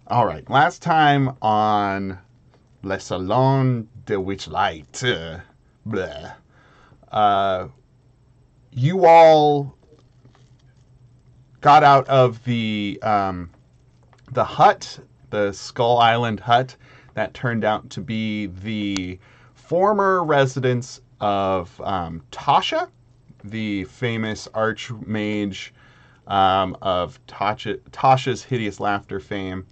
All right. Last time on Le Salon de Witchlight, bleh, uh, you all got out of the hut, the Skull Island hut, that turned out to be the former residence of Tasha, the famous archmage of Tasha's Hideous Laughter fame.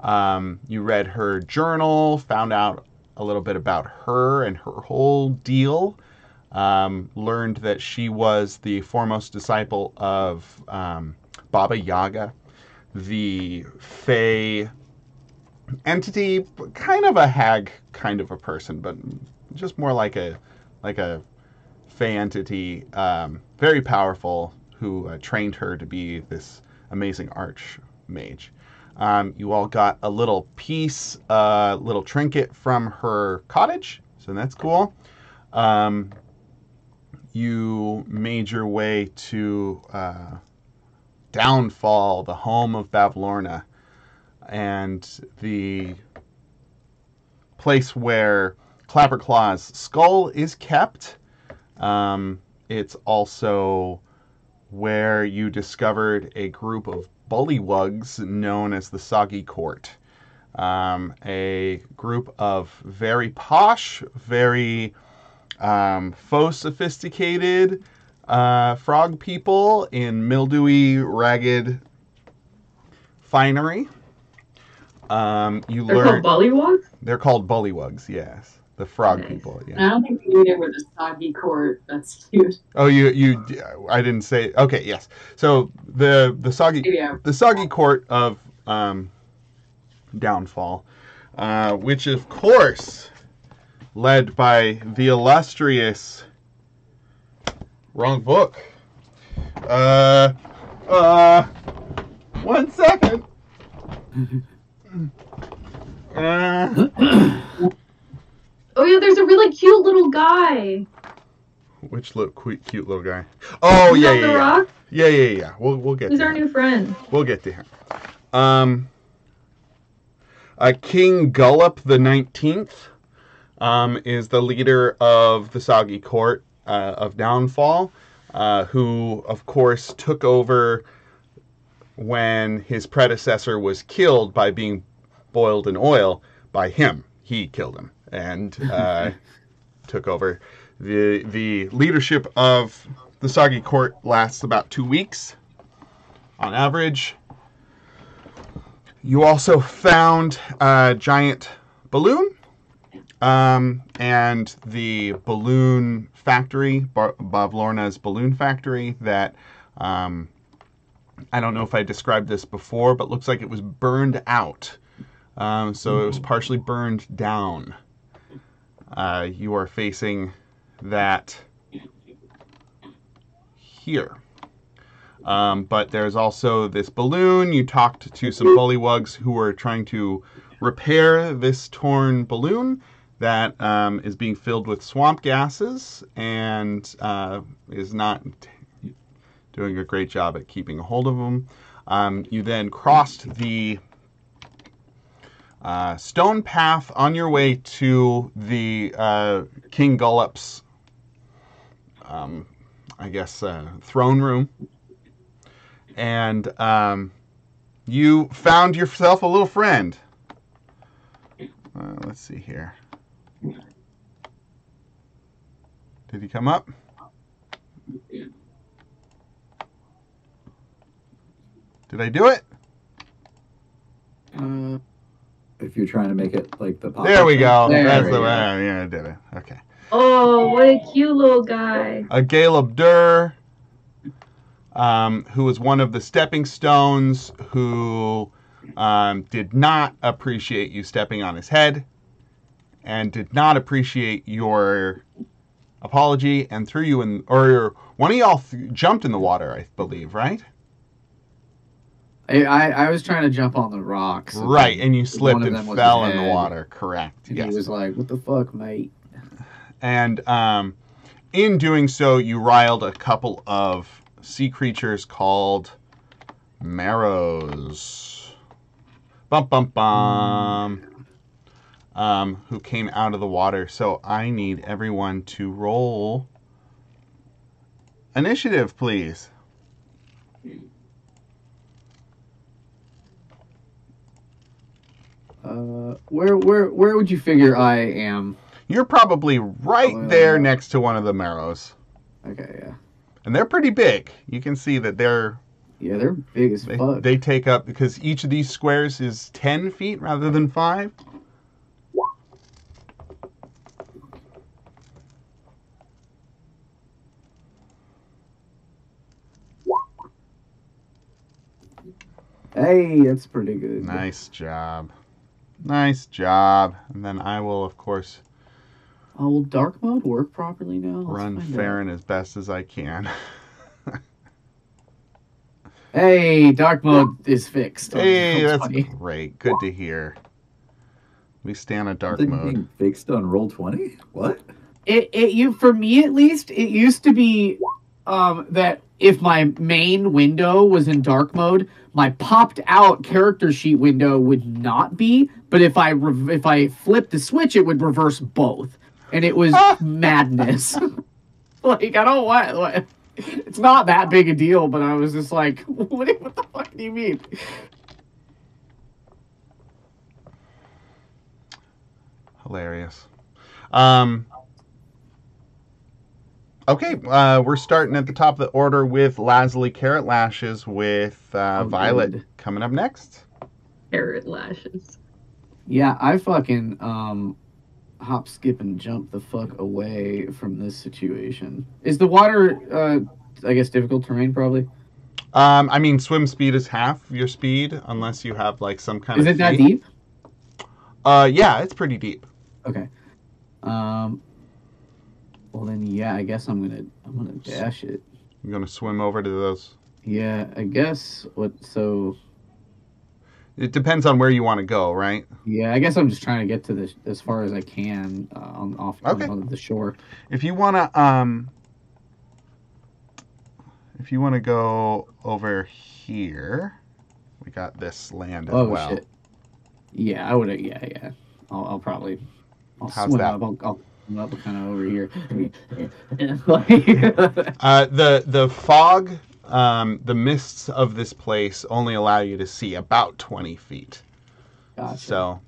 You read her journal, found out a little bit about her and her whole deal. Learned that she was the foremost disciple of Baba Yaga, the Fey entity, kind of a hag kind of a person, but just more like a Fey entity, very powerful, who trained her to be this amazing archmage. You all got a little piece, little trinket from her cottage, so that's cool. You made your way to Downfall, the home of Bavlorna, and the place where Clapperclaw's skull is kept. It's also where you discovered a group of bullywugs known as the Soggy Court. A group of very posh, very faux sophisticated frog people in mildewy, ragged finery. They're called bullywugs? They're called bullywugs, yes. The frog people, yeah. I don't think we knew they were the soggy court. That's cute. Oh, I didn't say. Okay, yes. So the soggy court of Downfall, which of course led by the illustrious wrong book. 1 second. Oh yeah, there's a really cute little guy. Which cute little guy? Oh yeah, the rock? Yeah. We'll get. He's our new friend. We'll get to him. King Gullop the 19th is the leader of the Soggy Court of Downfall, who of course took over when his predecessor was killed by being boiled in oil by him. He killed him and took over. The leadership of the Soggy Court lasts about 2 weeks on average. You also found a giant balloon and the balloon factory, Bavlorna's balloon factory, that I don't know if I described this before, but looks like it was burned out. So it was partially burned down. You are facing that here. But there's also this balloon. You talked to some bullywugs who were trying to repair this torn balloon that is being filled with swamp gases and is not doing a great job at keeping a hold of them. You then crossed the stone path on your way to the King Gullop's, throne room. And you found yourself a little friend. Let's see here. Did he come up? Did I do it? If you're trying to make it like the pop. There we go. That's the way. Yeah, I did it. Okay. Oh, what a cute little guy. A Galeb Dur, who was one of the stepping stones, who did not appreciate you stepping on his head and did not appreciate your apology and threw you in, or one of y'all jumped in the water, I believe, right? I was trying to jump on the rocks. Right, and you slipped and fell in the water. Correct. And yes. He was like, "What the fuck, mate?" And in doing so, you riled a couple of sea creatures called marrows. Bum bum bum. Who came out of the water. So I need everyone to roll initiative, please. Where would you figure I am? You're probably right there next to one of the marrows. Okay, yeah. And they're pretty big. You can see that they're big as fuck. They take up, because each of these squares is 10 feet rather than 5. Hey, that's pretty good. Nice job. Nice job. And then I will, of course, will dark mode work properly now? run Farron as best as I can. Hey, dark mode is fixed. Hey, that's funny. great. Good to hear. We stay on a dark Something mode. being fixed on Roll20? What? For me at least, it used to be that if my main window was in dark mode, my popped out character sheet window would not be, but if I flipped the switch, it would reverse both, and it was madness. Like, I don't want. It's not that big a deal, but I was just like, what the fuck do you mean? Hilarious. Okay, we're starting at the top of the order with Lazuli Carrot Lashes with Violet good. coming up next. Carrot lashes. Yeah, I fucking hop, skip, and jump the fuck away from this situation. Is the water, I guess, difficult terrain, probably? I mean, swim speed is half your speed, unless you have, like, some kind Is of it that feat. deep? Yeah, it's pretty deep. Okay. Well then, yeah, I guess I'm gonna dash it. You're gonna swim over to those. Yeah, I guess. So It depends on where you want to go, right? yeah, I guess I'm just trying to get to this as far as I can Okay. on the shore. If you wanna go over here, we got this land as well. Shit. Yeah, I would. Yeah. I'll probably. How's swim that? up. I'll swim up kind of over here. The fog, the mists of this place only allow you to see about 20 feet. Gotcha. So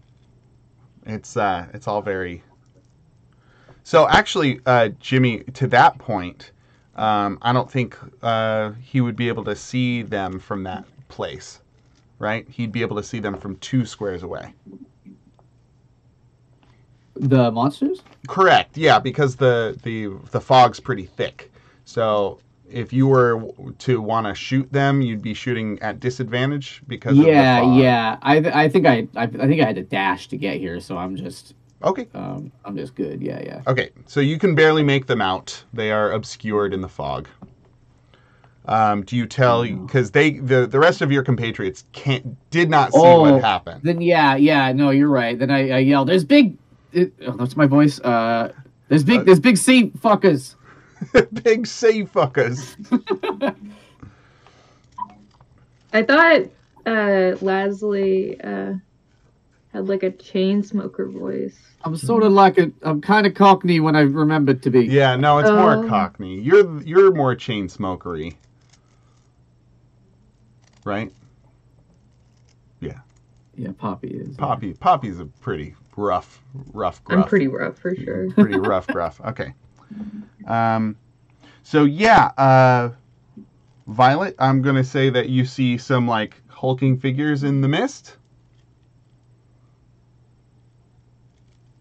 it's all very. So actually, Jimmy, to that point, I don't think he would be able to see them from that place, right? He'd be able to see them from 2 squares away. The monsters? Correct. Yeah, because the fog's pretty thick. So if you were to want to shoot them, you'd be shooting at disadvantage because of the fog. Yeah. I think I had to dash to get here, so I'm just Okay. I'm just good. Yeah. Okay. So you can barely make them out. They are obscured in the fog. Do you tell? Because the rest of your compatriots did not see what happened. Then yeah. No, you're right. Then I yelled, "There's big." That's my voice. There's big sea fuckers. Big sea fuckers. I thought Lasley had like a chain smoker voice. I'm sort of like I'm kind of Cockney when I remember to be. Yeah, no, it's more Cockney. You're more chain smokery, right? Yeah. Yeah, Poppy is. Poppy's a pretty rough gruff. I'm pretty rough for sure. Pretty rough gruff. Okay. So yeah, Violet, I'm gonna say that you see some like hulking figures in the mist.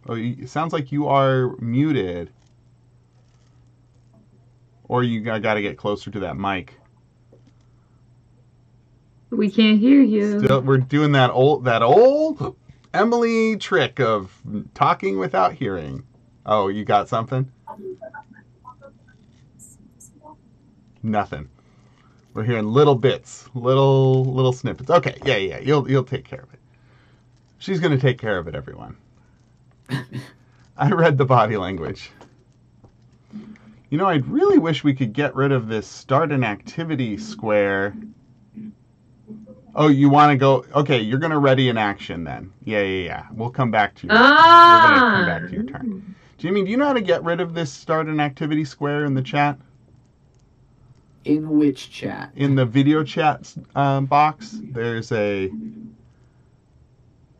Oh, it sounds like you are muted, or you got to get closer to that mic. We can't hear you. Still, we're doing that old Emily trick of talking without hearing. Oh, you got something? Nothing. We're hearing little bits, little snippets. Okay, yeah. You'll take care of it. She's gonna take care of it, everyone. I read the body language. You know, I really wish we could get rid of this start an activity square Oh, you want to go? Okay, you're gonna ready an action then. Yeah. We'll come back to you. We're gonna come back to your turn. Jimmy, do you know how to get rid of this start an activity square in the chat? In which chat? In the video chat box, there's a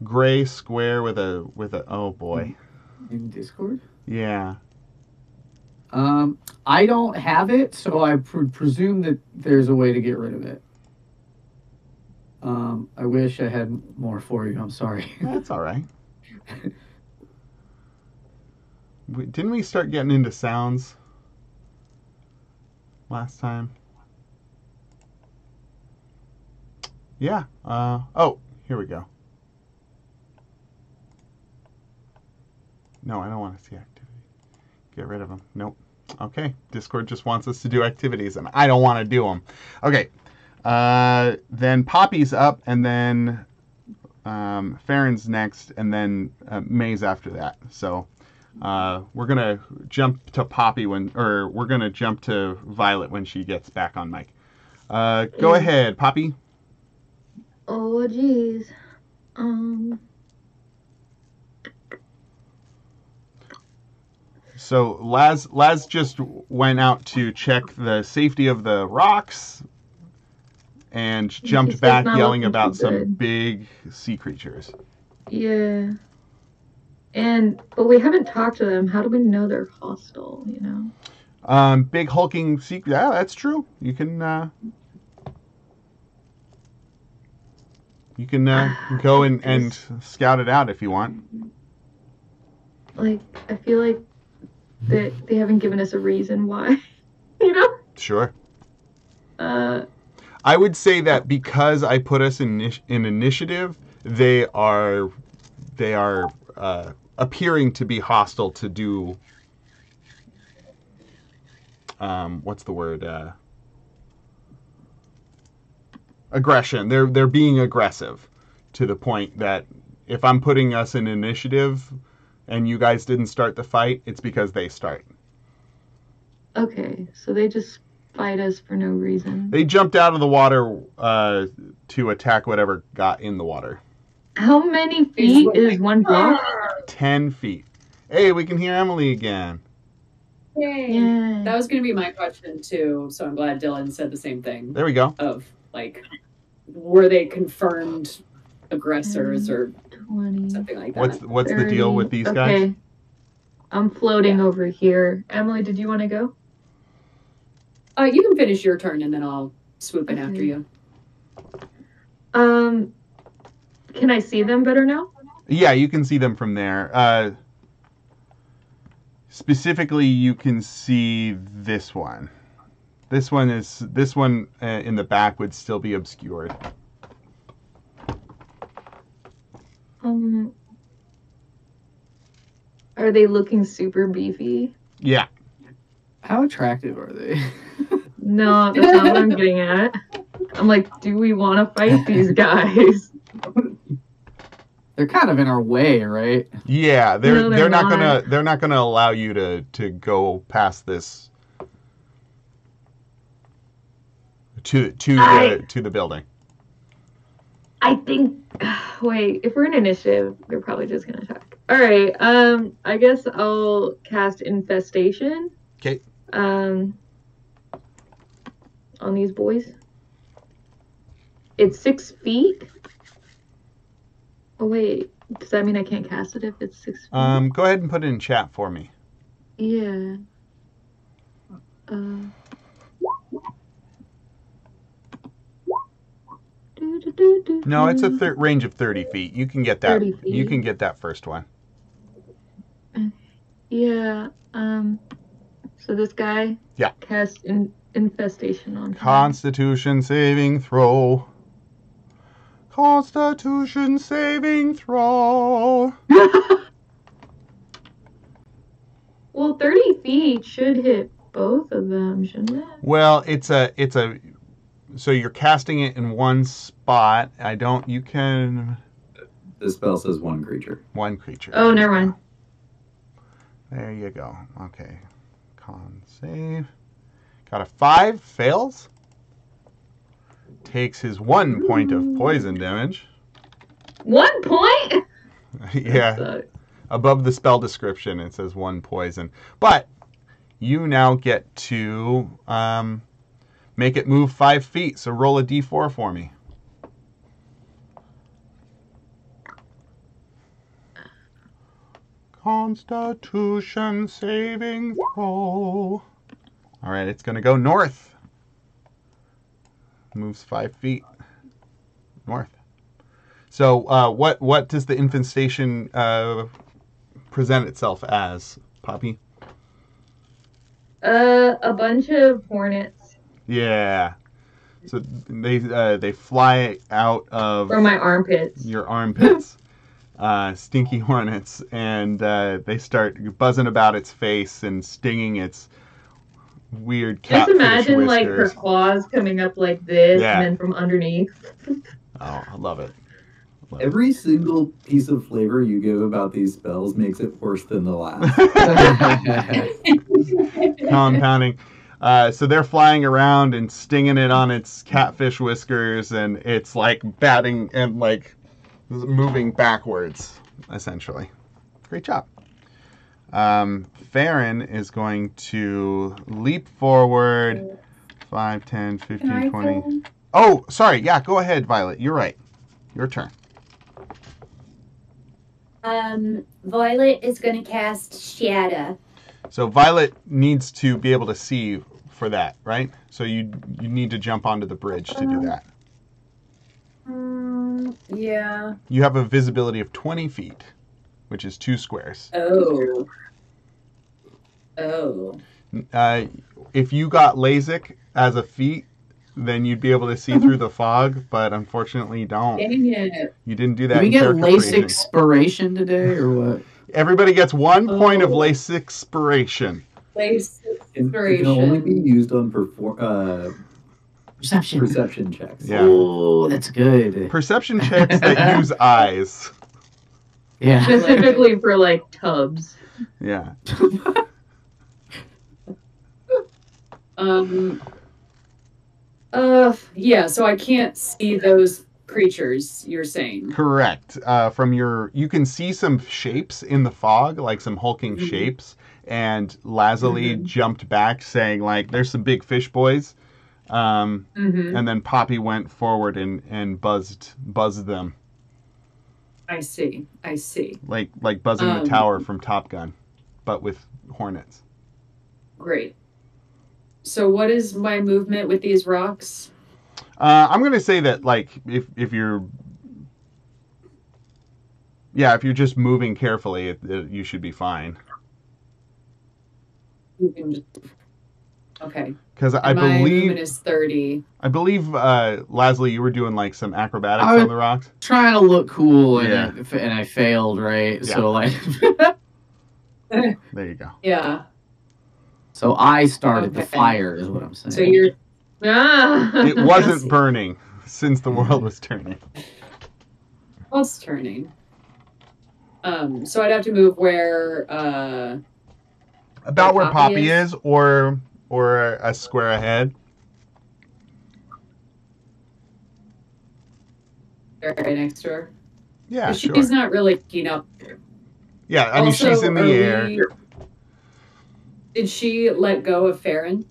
gray square with a oh boy. In Discord? Yeah. I don't have it, so I presume that there's a way to get rid of it. I wish I had more for you. I'm sorry. That's all right. Didn't we start getting into sounds last time? Yeah. Oh, here we go. No, I don't want to see activity. Get rid of them. Nope. Okay. Discord just wants us to do activities, and I don't want to do them. Okay. Then Poppy's up, and then Farron's next, and then May's after that. So we're gonna jump to Poppy we're gonna jump to Violet when she gets back on mic. Go ahead, Poppy. Oh, jeez. So Laz just went out to check the safety of the rocks and jumped back yelling about some big sea creatures. Yeah. But we haven't talked to them. How do we know they're hostile, you know? Big hulking sea. Yeah, that's true. You can go and scout it out if you want. Like, I feel like that they haven't given us a reason why, you know? Sure. I would say that because I put us in initiative, they are appearing to be hostile to do. What's the word? Aggression. They're being aggressive to the point that if I'm putting us in initiative and you guys didn't start the fight, it's because they start. Okay, so they just fight us for no reason. They jumped out of the water to attack whatever got in the water. How many feet is one block? 10 feet. Hey, we can hear Emily again. Yay. Yeah. That was going to be my question, too, so I'm glad Dylan said the same thing. There we go. Of, like, were they confirmed aggressors or 20. something like that? What's the deal with these guys? Okay. I'm floating over here. Emily, did you want to go? You can finish your turn, and then I'll swoop in Okay. after you. Can I see them better now? Yeah, you can see them from there. Specifically, you can see this one. This one in the back would still be obscured. Are they looking super beefy? Yeah. How attractive are they? No, that's not what I'm getting at. I'm like, do we want to fight these guys? They're kind of in our way, right? Yeah, No, they're not not. gonna allow you to go past this to the building. I think. Wait, if we're in initiative, they're probably just gonna attack. All right. I guess I'll cast infestation. Okay. On these boys. It's 6 feet. Oh wait, does that mean I can't cast it if it's 6 feet? Go ahead and put it in chat for me. Yeah. No, it's a range of 30 feet. You can get that. 30 feet. You can get that first one. Yeah. So this guy. Yeah. Cast infestation on him. Constitution saving throw. Constitution saving throw. Well, 30 feet should hit both of them, shouldn't it? Well, so you're casting it in one spot. You can This spell says one creature. one creature. Oh, never mind. There you go. Okay. Con save. Got a 5, fails. takes his 1 point of poison damage. 1 point? Yeah. Sucks. Above the spell description, it says 1 poison. But you now get to make it move 5 feet. So roll a d4 for me. Constitution saving throw. All right, it's going to go north. Moves 5 feet north. So what does the infestation present itself as, Poppy? A bunch of hornets Yeah. So they fly out of from my armpits. your armpits, stinky hornets, and they start buzzing about its face and stinging its weird Just catfish imagine like her whiskers. claws coming up like this, Yeah. and then from underneath. Oh, I love it. Every single piece of flavor you give about these spells makes it worse than the last. Compounding. So they're flying around and stinging it on its catfish whiskers, and it's like batting and like moving backwards, essentially. Great job. Farron is going to leap forward 5, 10, 15, 20. Oh, sorry. Yeah, go ahead, Violet. You're right. Your turn. Violet is going to cast Shadow. So Violet needs to be able to see for that, right? So you need to jump onto the bridge to do that. Yeah. You have a visibility of 20 feet, which is 2 squares. Oh. If you got LASIK as a feat, then you'd be able to see through the fog, but unfortunately you don't. Dang it. You didn't do that. Did we in get character LASIK creation. inspiration today, or what? Everybody gets 1 point of Oh. LASIK inspiration. Place It can only be inspiration. used on Perception. perception checks. Yeah. Oh, that's good. Perception checks that use eyes. Yeah. Specifically for like tubs. Yeah. Yeah, so I can't see those creatures you're saying. Correct. You can see some shapes in the fog, like some hulking shapes. And Lazuli jumped back, saying, like, "There's some big fish boys." And then Poppy went forward and buzzed them, I see. like buzzing the tower from Top Gun, but with hornets. Great. So what is my movement with these rocks? I'm gonna say that, like, if you're just moving carefully, you should be fine. You can just... Okay. Because I My movement believe is 30. Lazuli, you were doing like some acrobatics I was- on the rocks. Trying to look cool, and, Yeah. and I failed, right? Yeah. So like, There you go. Yeah. so I started the Okay. fire, is what I'm saying. So you're... Ah! It wasn't burning since the world was turning. What's turning? So I'd have to move where... About Where where Poppy Poppy is, or a square ahead. right next to her. Yeah, 'Cause sure. She's not really keen up. Yeah, I mean, Also, she's in the are air. we- Did she let go of Farron?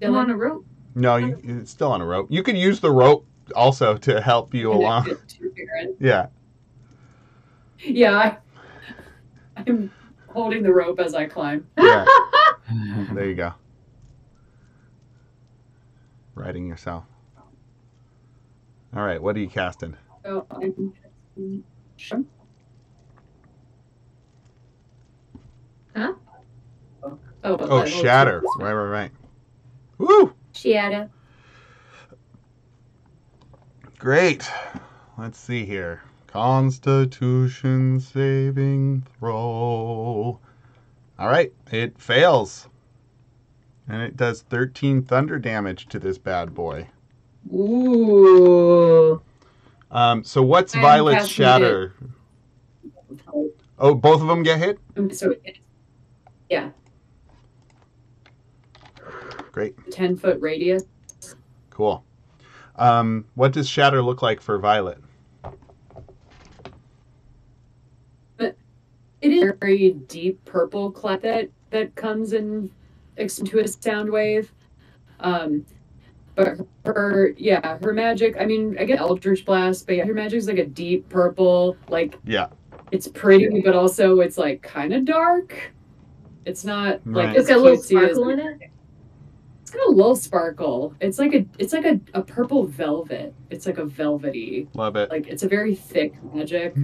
I'm on a rope. No, it's still on a rope. You could use the rope also to help you along. Connected to Farron. Yeah. Yeah, I'm holding the rope as I climb. Yeah. There you go. Riding yourself. All right, what are you casting? So I'm... Huh? Oh, shatter. Right. Woo! Shadow. Great. Let's see here. Constitution saving throw. All right, it fails. And it does 13 thunder damage to this bad boy. Ooh. So what's I'm Violet's casting shatter? Oh, both of them get hit? So, yeah, Great. 10-foot radius. Cool. What does shatter look like for Violet? It is a very deep purple cloud that comes in into a sound wave. But her magic, I mean, I get Eldritch Blast, but yeah, her magic's like a deep purple, like, Yeah. it's pretty, but also it's like kind of dark. It's not like Right. It's got a little cutesy as- sparkle in it. It's got a little sparkle. It's like a purple velvet. It's like a velvety, Love it. like it's a very thick magic.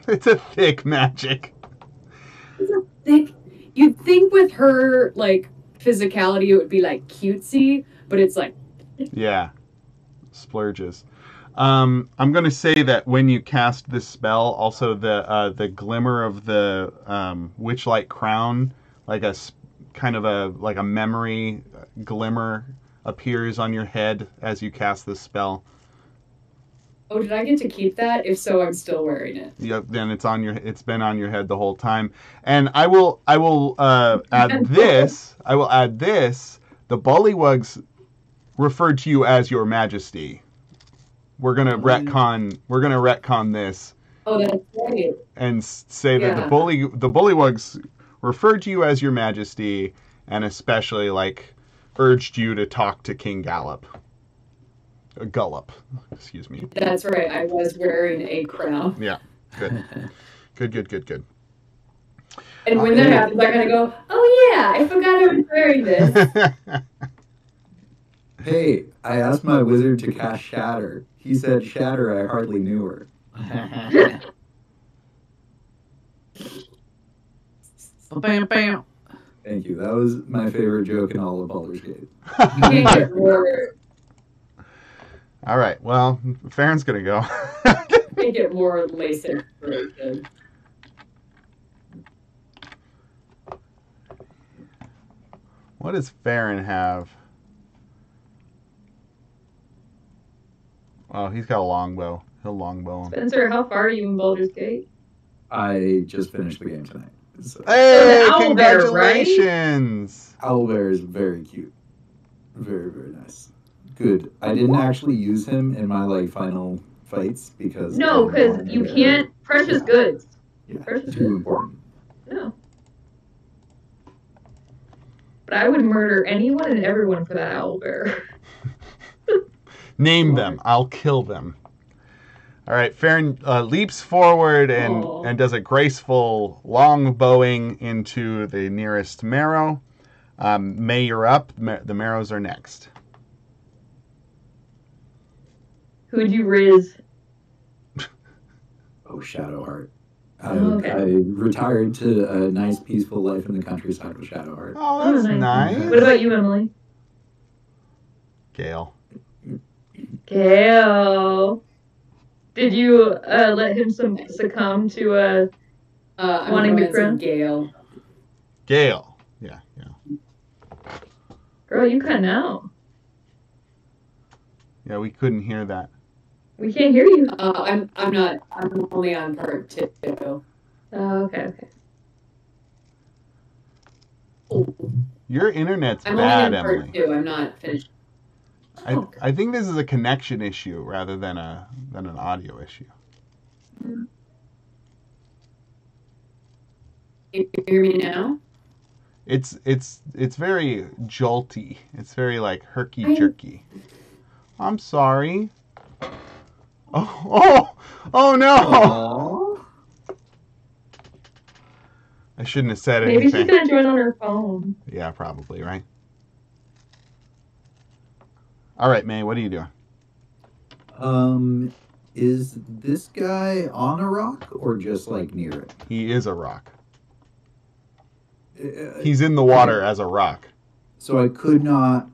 It's a thick magic. It's a thick. You'd think with her like physicality, it would be like cutesy, but it's like Yeah. Splurges. I'm going to say that when you cast this spell, also the glimmer of the Witchlight crown, like kind of a memory glimmer appears on your head as you cast this spell. oh, did I get to keep that? If so, I'm still wearing it. Yeah, then it's been on your head the whole time. And I will add this. I will add this. The bullywugs referred to you as Your Majesty. We're gonna retcon this Oh, that's right. and say that Yeah. the bullywugs referred to you as Your Majesty, and especially urged you to talk to King Gullop. Excuse me. That's right. I was wearing a crown. Yeah. Good. And when that happens, I'm gonna go, oh yeah, I forgot I was wearing this. Hey, I asked my wizard to cast Shatter. He said Shatter, I hardly knew her. Bam, bam. Thank you. That was my favorite joke in all of Baldur's Gate. You can't get more, All right. Well, Farron's gonna go. can't get more lace inspiration. What does Farron have? Oh, he's got a longbow. He'll longbow him. Spencer, how far are you in Baldur's Gate? I just finished the game tonight. So. Hey, the owlbear, right? congratulations! Owlbear is very cute. Very, very nice. Good. I didn't actually use him in my final fights because No, because you can't. Precious goods. Yeah, Precious too goods. important. No. But I would murder anyone and everyone for that owlbear. Name them. I'll kill them. All right, Farron leaps forward and does a graceful long bowing into the nearest marrow. May, you're up. The marrows are next. Who'd you riz? Oh, Shadowheart. Okay. I retired to a nice, peaceful life in the countryside with Shadowheart. Oh, that's nice. What about you, Emily? Gale. Gale. Did you let him succumb to I'm Wanting to romancing crown? Gale. Gale. Yeah. Girl, you cut out. Yeah, we couldn't hear that. We can't hear you. I'm only on part 2. Oh, okay. Your internet's I'm bad, only on part Emily. 2. I'm not finished. I think this is a connection issue rather than an audio issue. Can you hear me now? It's very jolty. It's very herky jerky. I'm sorry. Oh no! Aww. I shouldn't have said Maybe she's anything. gonna join on her phone. Yeah, probably, right? All right, May, what are you doing? Is this guy on a rock or just near it? He is a rock. Uh, He's in the water as a rock. So I could I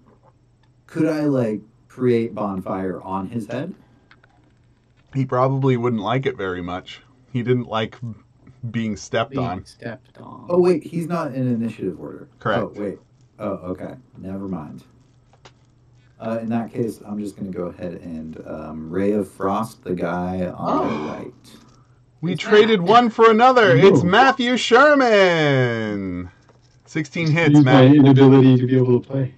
create bonfire on his head? He probably wouldn't like it very much. He didn't like being stepped on. Stepped on. Oh wait, he's not in initiative order. Correct. Oh wait. Oh okay. Never mind. In that case, I'm just gonna go ahead and Ray of Frost the guy on the right. We traded one for another. Ooh. It's Matthew Sherman. 16 hits, Use my Matt. inability to be able to play.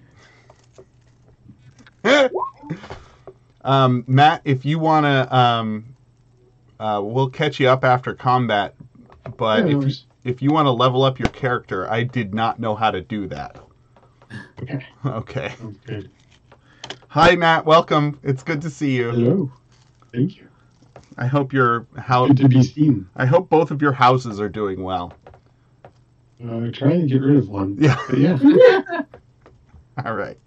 Matt, if you want to, we'll catch you up after combat. But Yeah, no worries. if you want to level up your character, I did not know how to do that. Okay. Okay. Sounds good. Hi, Matt. Welcome. It's good to see you. Hello. Thank you. I hope your house. Good to be seen. I hope both of your houses are doing well. Trying to get rid of one. Yeah. But yeah. All right.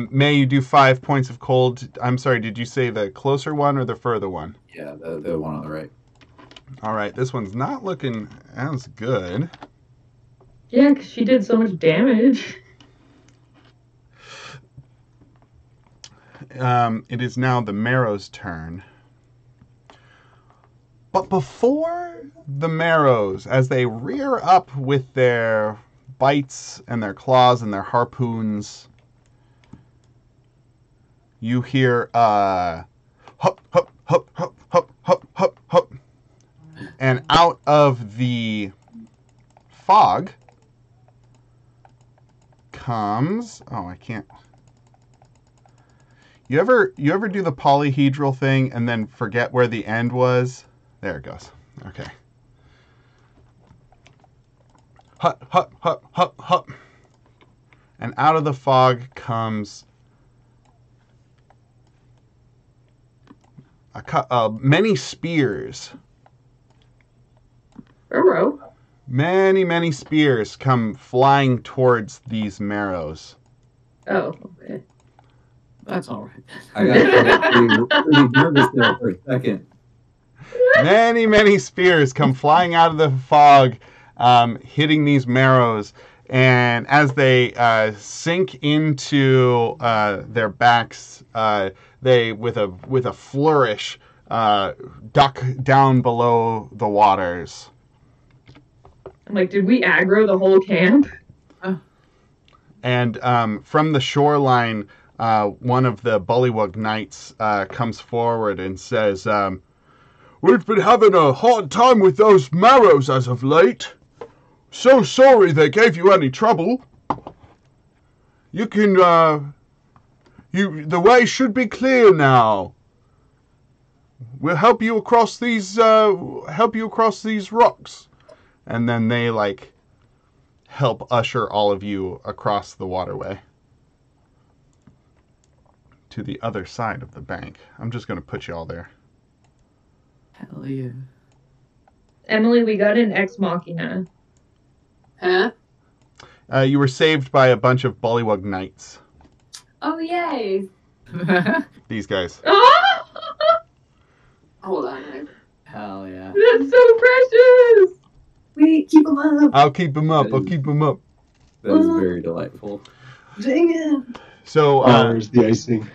May you do 5 points of cold. I'm sorry. Did you say the closer one or the further one? Yeah, the one on the right. All right. This one's not looking as good. Yeah, because she did so much damage. It is now the Marrow's turn. But before the Marrows, as they rear up with their bites and their claws and their harpoons, you hear hup, hup, hup, hup, hup, hup, hup, hup. And out of the fog comes... Oh, I can't... You ever do the polyhedral thing and then forget where the end was? There it goes. Okay. Hut, hut, hut, hut, hut. And out of the fog comes many spears. Burrow. Many, many spears come flying towards these Marrows. Oh, okay. That's all right. I got pretty nervous there for a second. Many, many spears come flying out of the fog, hitting these Marrows. And as they sink into their backs, they, with a flourish, duck down below the waters. I'm like, did we aggro the whole camp? And from the shoreline, one of the Bullywug Knights comes forward and says, "We've been having a hard time with those Marrows as of late. So sorry they gave you any trouble. You can, the way should be clear now. We'll help you across these rocks." And then they, help usher all of you across the waterway to the other side of the bank. I'm just going to put you all there. Hell yeah. Emily, we got an Ex Machina. Huh? You were saved by a bunch of Bullywug Knights. Oh, yay. These guys. Oh! Hold on. Hell yeah. That's so precious! Wait, keep them up. I'll keep them up. I'll keep them up. That is very delightful. Dang it. So, There's the icing.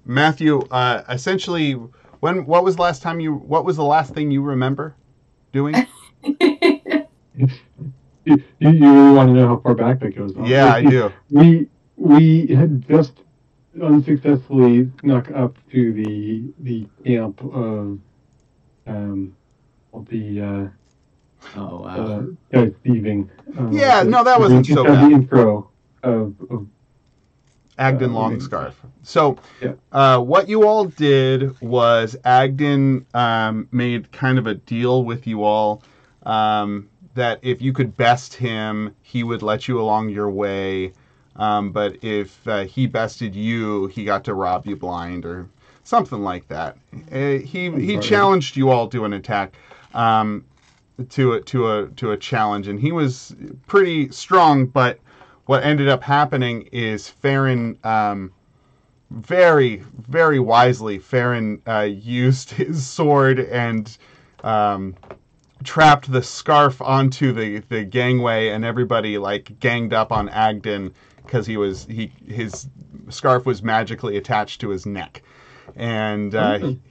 Matthew, essentially, what was the last thing you remember doing? You really want to know how far back that goes? Huh? Yeah, I do. We had just unsuccessfully snuck up to the camp of the Oh, wow. guys thieving. Yeah, no, that wasn't so just had bad. the intro of Agden okay. Longscarf. So, Yeah. what you all did was Agden made kind of a deal with you all that if you could best him, he would let you along your way. But if he bested you, he got to rob you blind or something like that. He challenged you all to an attack, to a challenge, and he was pretty strong. But what ended up happening is Farron, very, very wisely, Farron used his sword and trapped the scarf onto the gangway, and everybody ganged up on Agden because his scarf was magically attached to his neck, and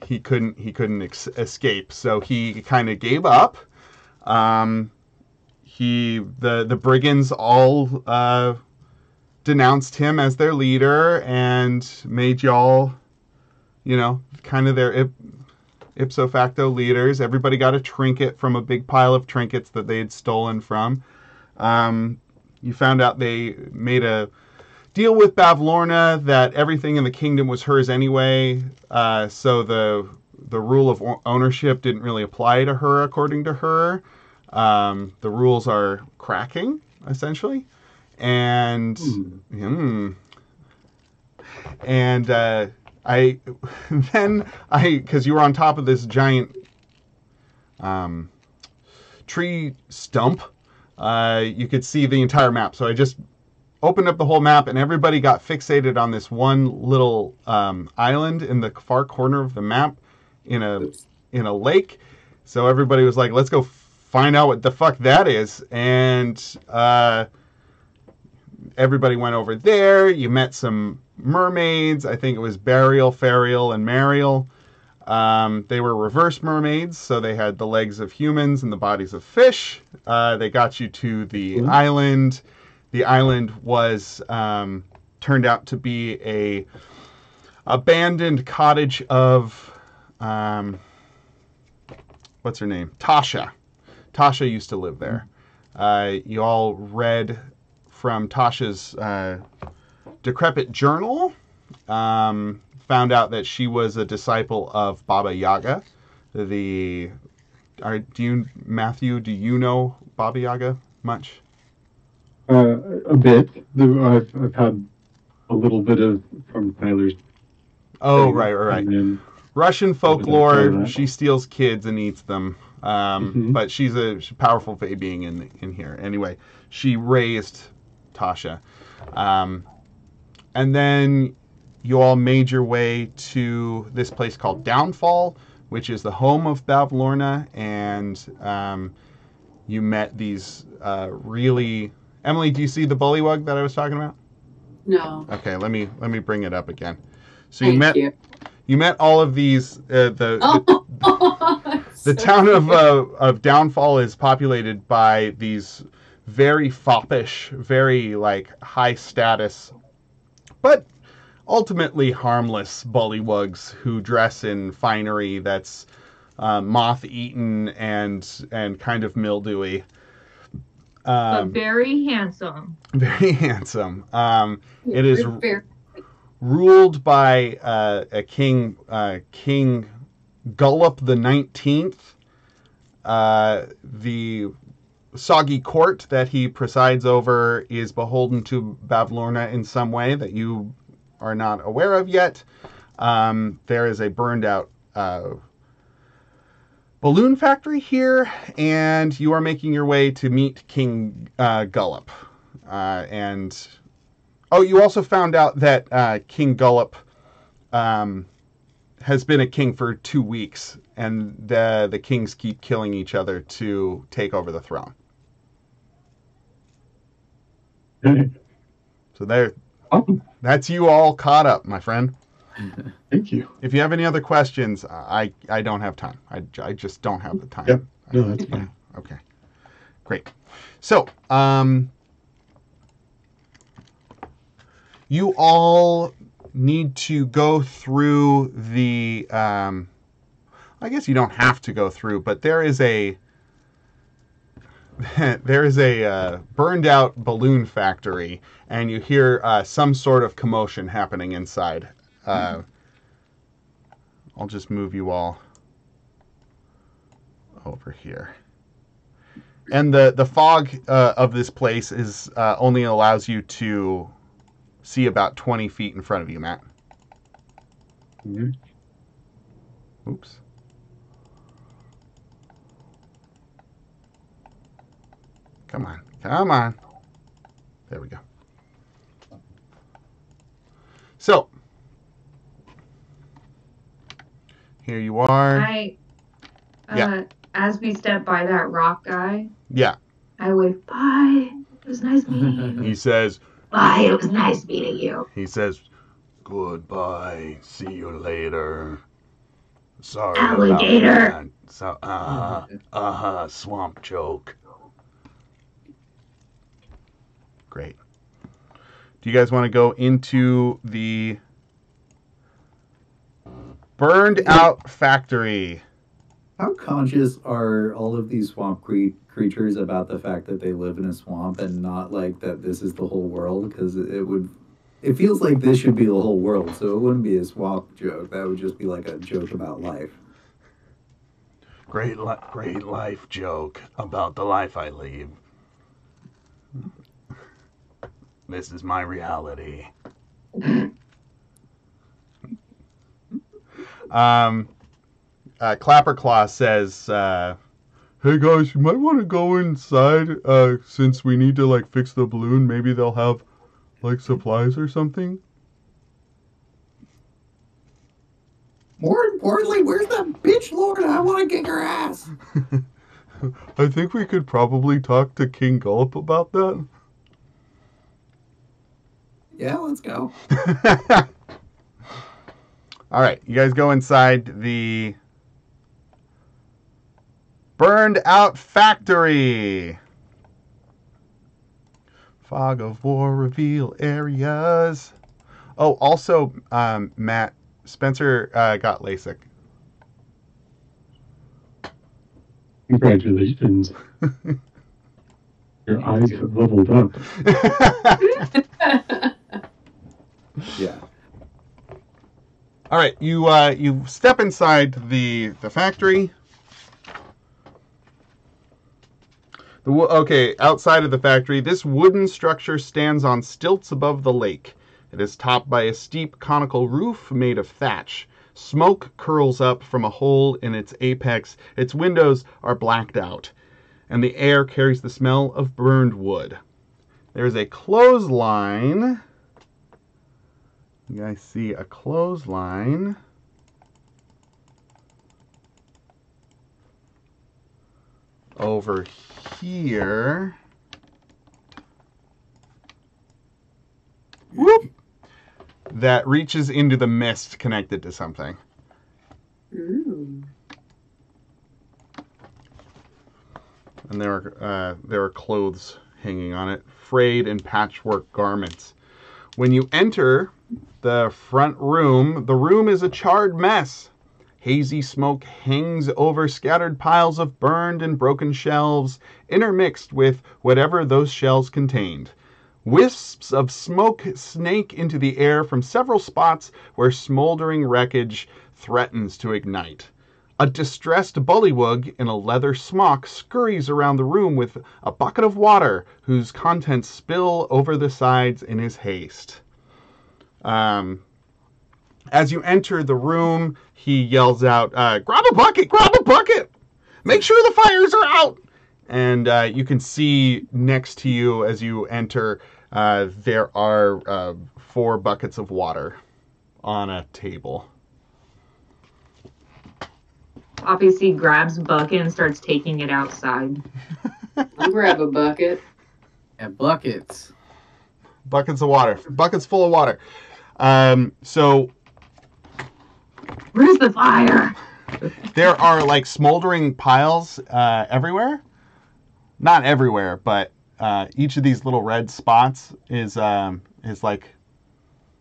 he couldn't escape. So he kind of gave up. The brigands all denounced him as their leader and made y'all, kind of their ipso facto leaders. Everybody got a trinket from a big pile of trinkets that they had stolen from. You found out they made a deal with Bavlorna that everything in the kingdom was hers anyway, so the rule of ownership didn't really apply to her, according to her. The rules are cracking, essentially. And I because you were on top of this giant tree stump, you could see the entire map. So I just opened up the whole map, and everybody got fixated on this one little island in the far corner of the map in a lake. So everybody was like, let's go find out what the fuck that is. And everybody went over there. You met some mermaids. I think it was Burial, Fariel, and Mariel. They were reverse mermaids, so they had the legs of humans and the bodies of fish. They got you to the island. The island was turned out to be a abandoned cottage of what's her name? Tasha. Tasha used to live there. You all read from Tasha's decrepit journal. Found out that she was a disciple of Baba Yaga. Matthew, do you know Baba Yaga much? A bit. I've had a little bit of from Tyler's. Oh, thing, right. and then Russian folklore. that. She steals kids and eats them. But she's a powerful fae being in here. Anyway, she raised Tasha. And then you all made your way to this place called Downfall, which is the home of Bavlorna, and you met these really... Emily, do you see the bullywug that I was talking about? No. Okay, let me bring it up again. So Thank you met all of these. The town of Downfall is populated by these very foppish, very like high status, but ultimately harmless bullywugs who dress in finery that's moth-eaten and kind of mildewy. But very handsome. Very handsome. It is Very- ruled by a king, King Gullop the 19th. The soggy court that he presides over is beholden to Bavlorna in some way that you are not aware of yet. There is a burned out balloon factory here, and you are making your way to meet King Gullop. You also found out that King Gullop has been a king for 2 weeks, and the kings keep killing each other to take over the throne. So that's you all caught up, my friend. Thank you. If you have any other questions, I don't have time. I just don't have the time. Yep. No, that's fine. Okay. Great. So, you all need to go through the, I guess you don't have to go through, but there is a burned out balloon factory, and you hear some sort of commotion happening inside. I'll just move you all over here. And the fog of this place is only allows you to see about 20 feet in front of you, Matt. Mhm. Oops. Come on. There we go. So, here you are. Yeah. As we step by that rock guy, Yeah. I wave, bye. It was nice meeting you. He says, Bye, it was nice meeting you. goodbye. See you later. Sorry Alligator. about that. So, swamp joke. Great. Do you guys want to go into the burned out factory? How conscious are all of these swamp creatures about the fact that they live in a swamp and not like that this is the whole world? Because it would It feels like this should be the whole world, so it wouldn't be a swap joke. That would just be like a joke about life. Great life joke about the life I lead. This is my reality. Clapperclaw says, "Hey guys, you might want to go inside since we need to like fix the balloon. Maybe they'll have like supplies or something." More importantly, where's the bitch lord? I want to kick her ass. I think we could probably talk to King Gulp about that. Yeah, let's go. All right, you guys go inside the burned out factory. Fog of war reveal areas. Oh, also, Matt, Spencer got LASIK. Congratulations. Your eyes have leveled up. Yeah. All right, you step inside the factory. Okay, outside of the factory, this wooden structure stands on stilts above the lake. It is topped by a steep conical roof made of thatch. Smoke curls up from a hole in its apex. Its windows are blacked out, and the air carries the smell of burned wood. There is a clothesline. You guys see a clothesline over here. Whoop! That reaches into the mist connected to something. Ooh. And there are clothes hanging on it, frayed and patchwork garments. When you enter the front room, the room is a charred mess. Hazy smoke hangs over scattered piles of burned and broken shelves, intermixed with whatever those shelves contained. Wisps of smoke snake into the air from several spots where smoldering wreckage threatens to ignite. A distressed bullywug in a leather smock scurries around the room with a bucket of water whose contents spill over the sides in his haste. As you enter the room, he yells out, grab a bucket, make sure the fires are out. And you can see next to you as you enter, there are 4 buckets of water on a table. Obviously grabs bucket and starts taking it outside. I'll grab a bucket. And buckets. Buckets of water. Buckets full of water. So Where's the fire? there are like smoldering piles everywhere. Not everywhere, but each of these little red spots is like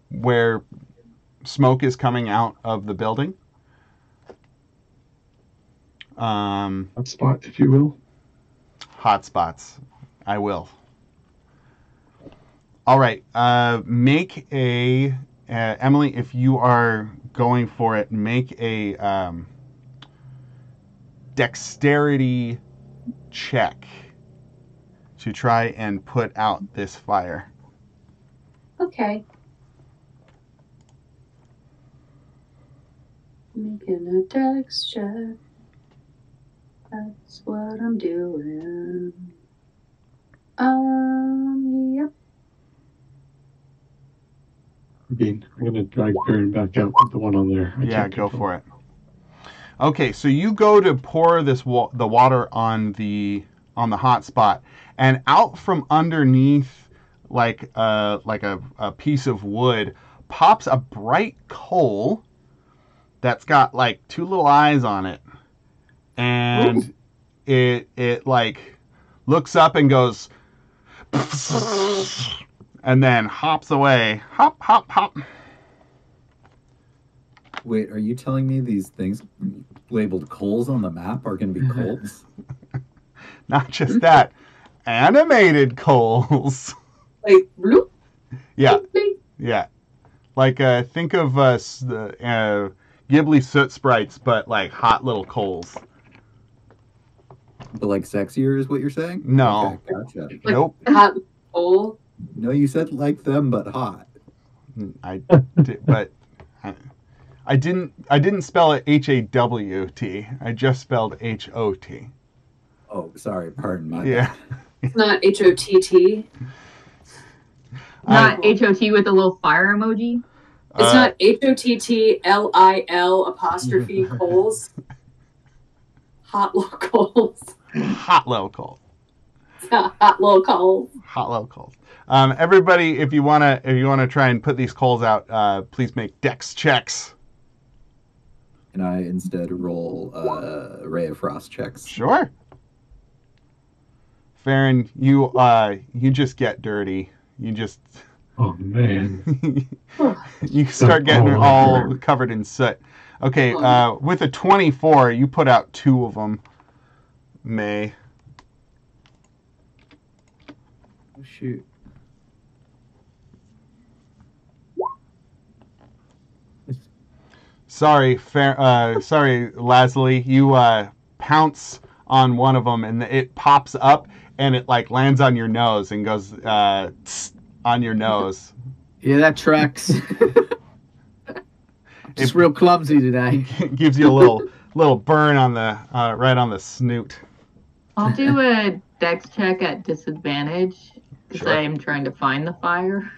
where smoke is coming out of the building. Hot spot, if you will. Hot spots. I will. All right. Make a Emily, if you are going for it, make a dexterity check to try and put out this fire. Okay. Making a dex check. That's what I'm doing. Yep. Again, I'm going to drag Baron back out with the one on there. Yeah, go for it. Okay, so you go to pour this the water on the hot spot, and out from underneath, like a piece of wood, pops a bright coal that's got like 2 little eyes on it, and it like looks up and goes, and then hops away. Hop, hop, hop. Wait, are you telling me these things labeled coals on the map are going to be coals? Not just that, animated coals. Like, bloop, Yeah, bloop, Yeah. Like, think of the Ghibli soot sprites, but like hot little coals. But like sexier is what you're saying? No. Okay, gotcha. Like Nope. hot coal. No, you said like them, but hot. But I didn't spell it HAWT. I just spelled HOT. Oh, sorry. Pardon my Yeah. bad. It's not HOTT. Not HOT with a little fire emoji. It's not HOTTLIL apostrophe coals. Hot little coals. Hot little coals. It's not hot little coals. Hot little coals. Everybody, if you wanna try and put these coals out, please make dex checks. Can I instead roll Ray of Frost checks? Sure. Farron, you just get dirty. You just Oh man. you start getting all covered in soot. Okay, with a 24, you put out 2 of them, May. Oh, shoot. Sorry, Leslie. You pounce on one of them, and it pops up, and it like lands on your nose and goes tss, on your nose. Yeah, that tracks. Just real clumsy today. It gives you a little burn on the right on the snoot. I'll do a dex check at disadvantage because Sure. I'm trying to find the fire.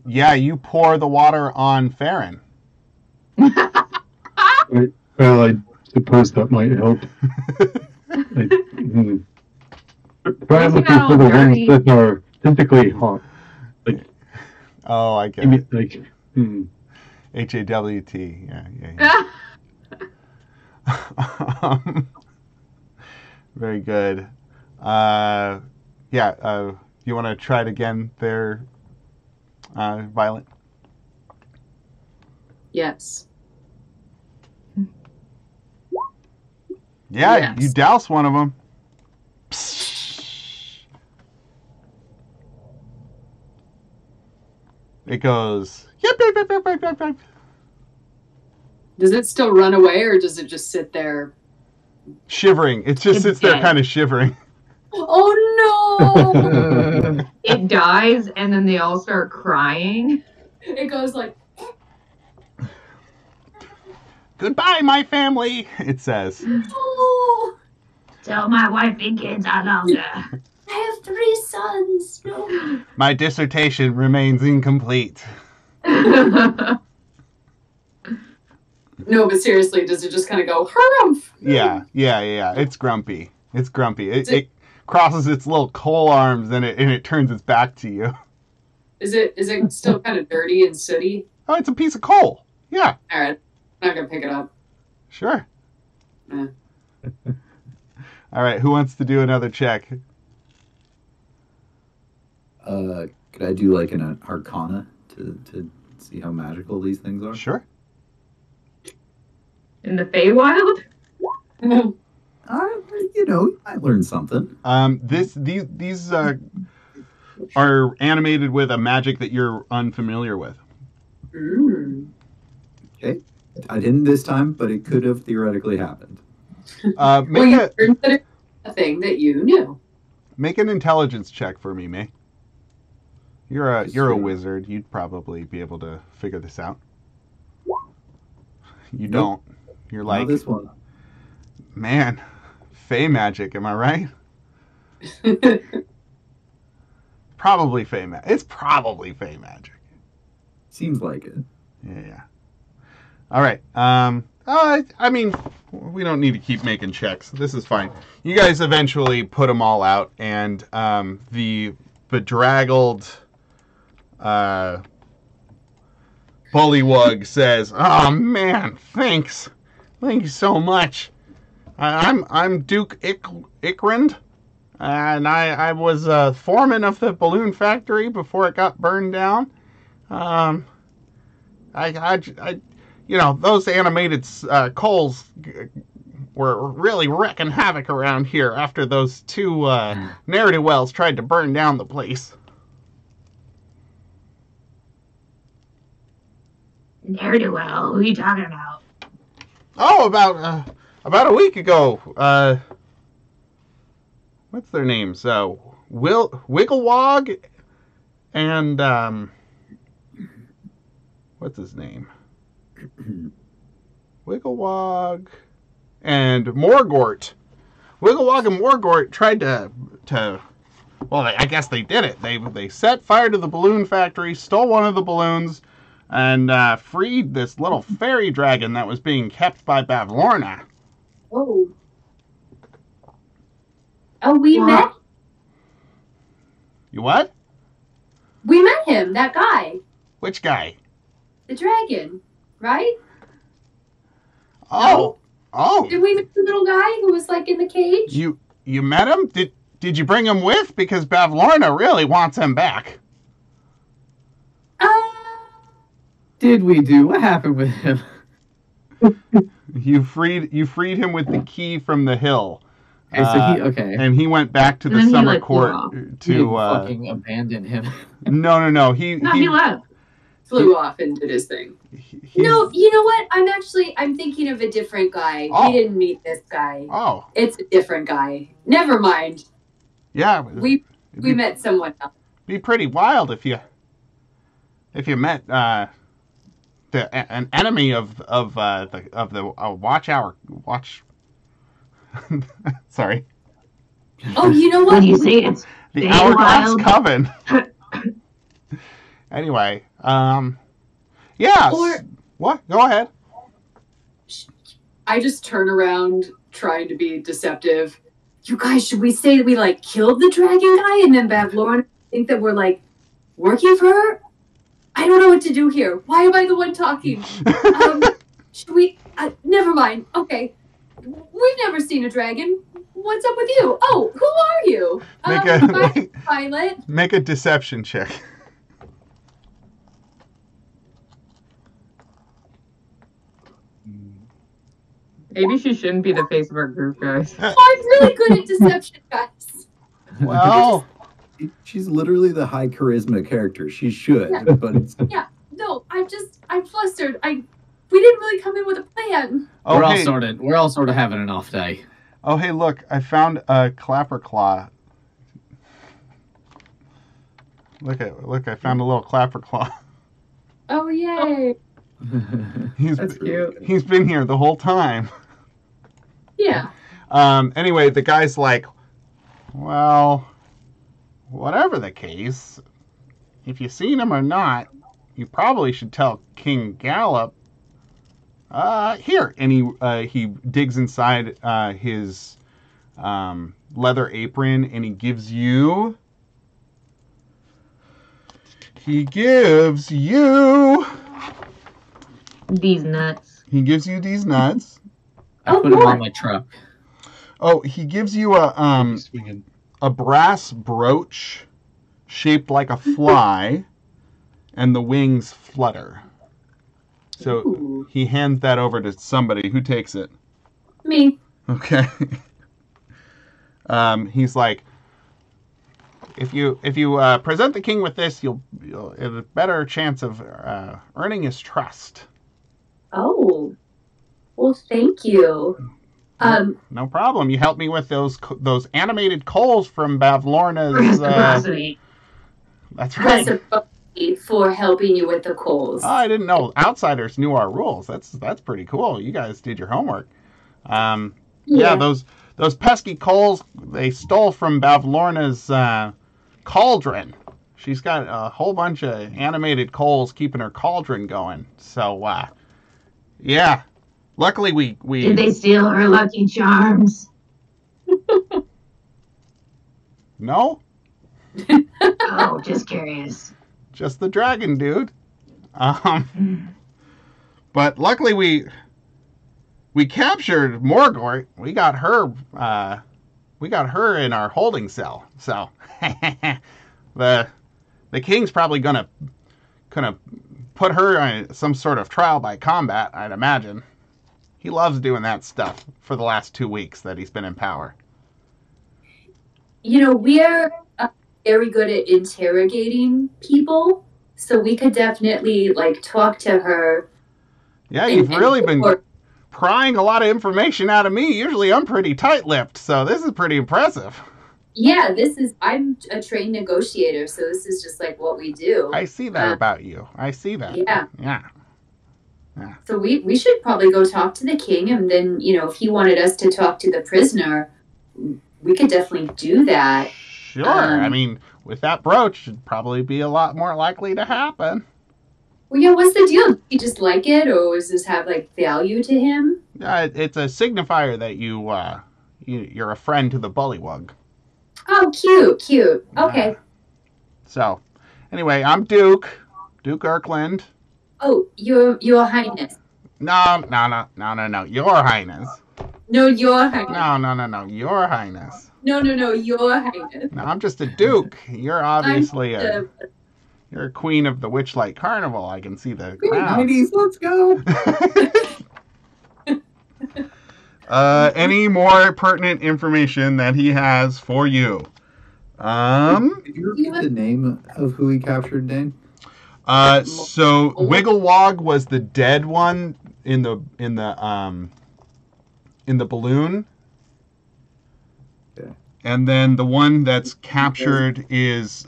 Yeah, you pour the water on Farron. Well, I suppose that might help. Try Those looking are for the all dirty. ones that are physically hot. Oh, I get Give me, it. like, HAWT. Yeah. Very good. You want to try it again there, Violet? Yes. Yeah, Yes. you douse one of them. It goes. Yep, yep, yep, yep, yep, yep, yep. Does it still run away or does it just sit there? Shivering. It just It's sits there dead. kind of shivering. Oh no! It dies, and then they all start crying. It goes like, Goodbye, my family, it says. oh, Tell my wife and kids are longer. I have 3 sons. No. My dissertation remains incomplete. No, but seriously, does it just kind of go, harumph? Yeah. It's grumpy. It crosses its little coal arms and it turns its back to you. Is it still kind of dirty and sooty? Oh, it's a piece of coal. Yeah, All right, I'm not gonna pick it up. sure. Eh. All right, who wants to do another check? Could I do like an Arcana to see how magical these things are? Sure. In the Feywild? You might learn something. These are animated with a magic that you're unfamiliar with. Mm. Okay. I didn't this time, but it could have theoretically happened. Well, Make you learned that it's a thing that you knew. make an intelligence check for me, May. You're a Sure. wizard. You'd probably be able to figure this out. You Nope. don't. You're Not like, this one. man, Fey magic. Am I right? Probably Fey magic. It's probably Fey magic. Seems like it. Yeah. All right. I mean, we don't need to keep making checks. This is fine. You guys eventually put them all out, and the bedraggled bullywug says, "Oh man, thanks, thank you so much. I'm Duke Icrind, and I was foreman of the balloon factory before it got burned down. I those animated coals were really wrecking havoc around here after those two ne'er-do-wells tried to burn down the place. Ne'er-do-well, who are you talking about? Oh, about a week ago. What's their names? Wigglewog and what's his name? Wigglewog and Morgort. Wigglewog and Morgort tried to well, I guess they did it. They set fire to the balloon factory, stole one of the balloons, and freed this little fairy dragon that was being kept by Bavlorna. Oh. Oh, we met. You what? We met him. That guy, Which guy? the dragon, right? Oh, oh. Did we meet the little guy who was like in the cage? You met him? Did you bring him with? Because Bavlorna really wants him back. Did we do? What happened with him? You freed him with the key from the hill. Okay. And he went back to the And then he, summer like, court flew off. You didn't to fucking abandon him. no. He left. Flew off and did his thing. No, you know what? I'm thinking of a different guy. Oh. We didn't meet this guy. Oh, It's a different guy. Never mind. yeah. We met someone else. Be pretty wild if you met an enemy of the watch. Sorry, Oh, you know When what? you say it's the Fey Hourglass wild. Coven. Anyway, yeah. Or- What? Go ahead. I just turn around trying to be deceptive. You guys, should we say that we like killed the dragon guy and then Bavlorna think that we're like working for her? I don't know what to do here. Why am I the one talking? Should we? Never mind. Okay. We've never seen a dragon. What's up with you? Oh, who are you? Make Violet. make a deception check. Maybe she shouldn't be the face of our group, guys. I'm really good at deception, guys. Well, She's literally the high charisma character. She should, Yeah. but it's No, I'm flustered. We didn't really come in with a plan. oh we're hey, all sort of having an off day. oh hey, look! I found a clapper claw. Look! I found a little clapper claw. Oh yay! That's cute. He's been here the whole time. Yeah. Anyway, the guy's like, well, whatever the case, if you've seen him or not, you probably should tell King Gallop. Here, and he digs inside his leather apron, and he gives you These nuts. these nuts. I Oh, put him boy. on my truck. Oh, he gives you a brass brooch shaped like a fly, and the wings flutter. So Ooh. he hands that over to somebody. Who takes it? Me. Okay. He's like, if you present the king with this, you'll have a better chance of earning his trust. Oh. Well, thank you. No problem. You helped me with those animated coals from Bavlorna's. Reciprocity. That's right. Reciprocity for helping you with the coals. Oh, I didn't know outsiders knew our rules. That's pretty cool. You guys did your homework. Yeah, those pesky coals they stole from Bavlorna's cauldron. She's got a whole bunch of animated coals keeping her cauldron going. So, yeah. Luckily, we Did they steal her Lucky Charms? No, Oh, just curious. just the dragon, dude. But luckily we captured Morgort. We got her in our holding cell. So the king's probably gonna put her on some sort of trial by combat, I'd imagine. He loves doing that stuff for the last 2 weeks that he's been in power. You know, we're very good at interrogating people, so we could definitely like talk to her. Yeah, And- you've really and- been or- prying a lot of information out of me. Usually I'm pretty tight-lipped, so this is pretty impressive. Yeah, I'm a trained negotiator, so this is just like what we do. I see that about you. I see that. Yeah. Yeah. So we should probably go talk to the king, and then, you know, if he wanted us to talk to the prisoner, we could definitely do that. Sure. I mean, with that brooch, it'd probably be a lot more likely to happen. Well, yeah, what's the deal? Do you just like it, or does this have like value to him? It's a signifier that you're a friend to the bullywug. Oh, cute. Okay. So, anyway, I'm Duke Erkland. Oh, your highness. No, Your Highness. No, your highness. No, Your Highness. No, your highness. No, I'm just a duke. You're obviously you're a queen of the Witchlight Carnival. I can see the crown. 90s, let's go. Any more pertinent information that he has for you? Did you repeat the name of who he captured, Dane? So Wigglewog was the dead one in the balloon. Okay. And then the one that's captured is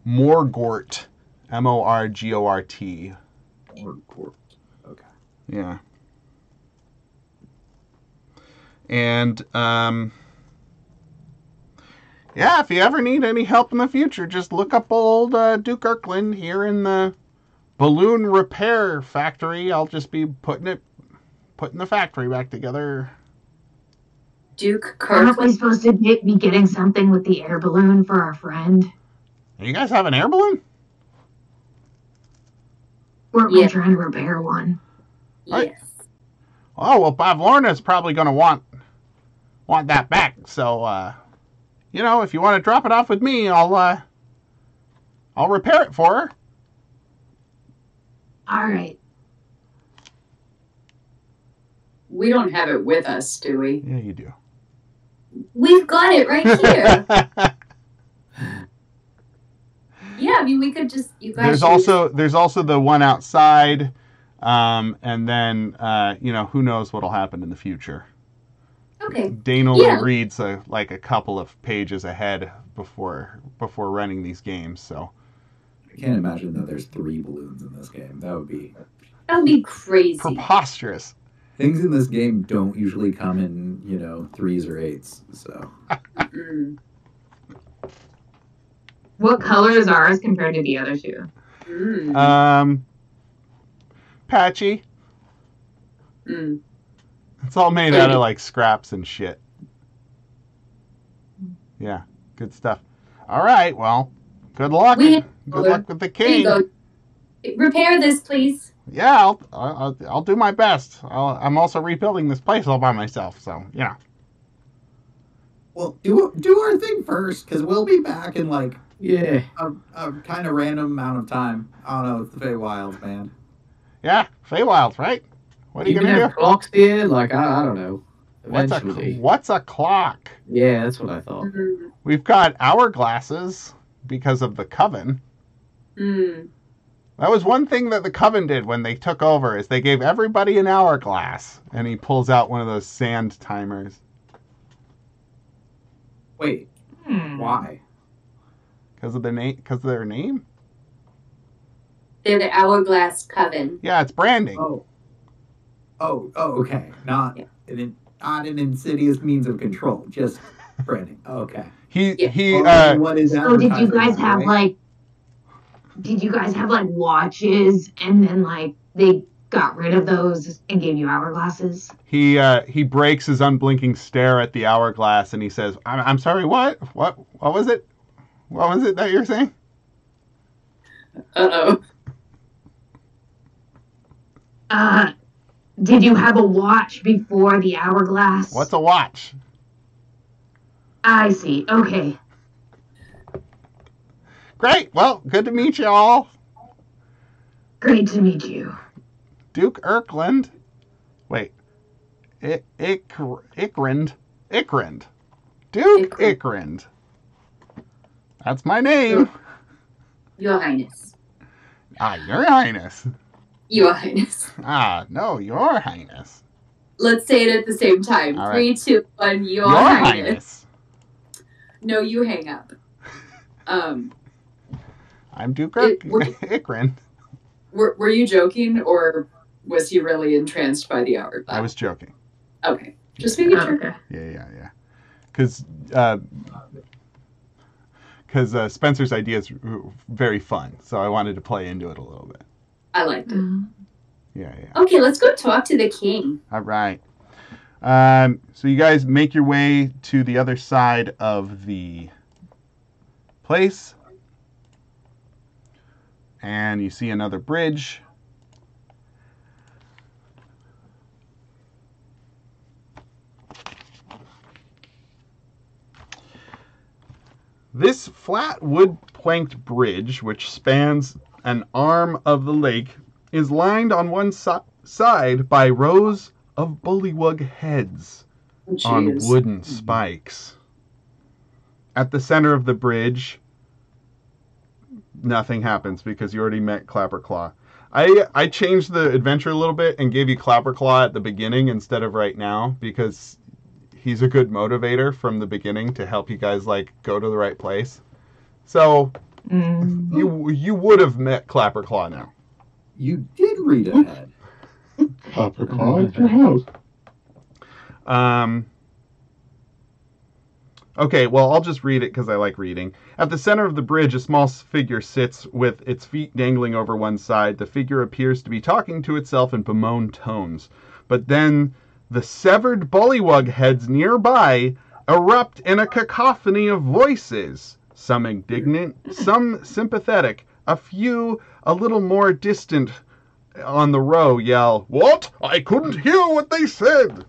Morgort, Morgort. Okay. Yeah. And yeah, if you ever need any help in the future, just look up old Duke Erkland here in the balloon repair factory. I'll just be putting the factory back together. Duke Aren't we Kirkland. supposed to be getting something with the air balloon for our friend? You guys have an air balloon? We're Yeah. trying to repair one. Right. Yes. Oh, well, Bavlorna's probably going to want that back. So, you know, if you want to drop it off with me, I'll repair it for her. All right. We don't have it with us, do we? Yeah, you do. We've got it right here. Yeah, I mean, we could just, you guys. There's also the one outside, and then you know, who knows what'll happen in the future. Okay. Dane only Yeah. reads a couple of pages ahead before running these games, so I can't imagine that there's 3 balloons in this game. That would be... That would be crazy. preposterous. Things in this game don't usually come in, 3s or 8s, so... Mm. What color is ours compared to the other two? Mm. Patchy. Mm. It's all made out of like scraps and shit. Yeah, good stuff. All right, well, good luck. We- Good luck with the There you king. go. Repair this, please. Yeah, I'll do my best. I'm also rebuilding this place all by myself, so yeah. Well, do our thing first, because we'll be back in, Yeah. a kind of random amount of time. I don't know, it's the Feywilds, man. Yeah, Feywilds, right? What are you Even gonna have do? clocks there? Like, I don't know. Eventually. What's a clock? Yeah, that's what I thought. Mm. We've got hourglasses because of the coven. Mm. That was one thing that the coven did when they took over, is they gave everybody an hourglass, and he pulls out one of those sand timers. Wait, why? Because of their name? They're the Hourglass Coven. Yeah, it's branding. Oh, okay. Not an insidious means of control, just branding. Okay. Yeah. So did you guys have watches and then they got rid of those and gave you hourglasses? He breaks his unblinking stare at the hourglass and he says, I'm sorry, what? What was it? What was it that you're saying? Uh-oh. Did you have a watch before the hourglass? What's a watch? I see. Okay. Great. Well, good to meet you all. Great to meet you. Duke Erkland. Wait. Icrind. Duke Icrind. That's my name. Your Highness. Your Highness. Your Highness. No, Your Highness. Let's say it at the same time. All 3, right. 2, 1. Your Highness. No, you hang up. I'm Duke Icrind. Were you joking, or was he really entranced by the hourglass? I was joking. Okay. Just making sure. Okay. Yeah. Because Spencer's idea is very fun, so I wanted to play into it a little bit. I liked it. Yeah. Okay, let's go talk to the king. All right. So you guys make your way to the other side of the place, and you see another bridge. This flat wood planked bridge, which spans an arm of the lake, is lined on one side by rows of bullywug heads on wooden spikes. At the center of the bridge, nothing happens because you already met Clapperclaw. I changed the adventure a little bit and gave you Clapperclaw at the beginning instead of right now because he's a good motivator from the beginning to help you guys like go to the right place. So you would have met Clapperclaw now. You did read ahead. Clapperclaw at your house. Okay, well, I'll just read it because I like reading. At the center of the bridge, a small figure sits with its feet dangling over one side. The figure appears to be talking to itself in bemoaned tones. But then the severed bullywug heads nearby erupt in a cacophony of voices. Some indignant, some sympathetic. A few, a little more distant on the row, yell, "What? I couldn't hear what they said!"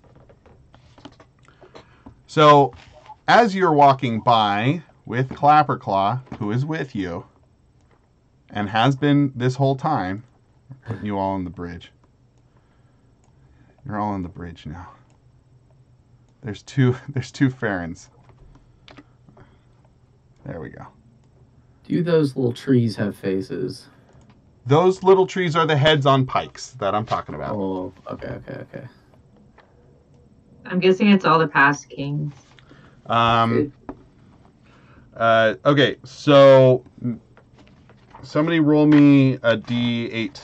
So, as you're walking by with Clapperclaw, who is with you, and has been this whole time, putting you all on the bridge. You're all on the bridge now. There's two Farrens. There we go. Do those little trees have faces? Those little trees are the heads on pikes that I'm talking about. Oh, okay. I'm guessing it's all the past kings. Okay, so somebody roll me a D8.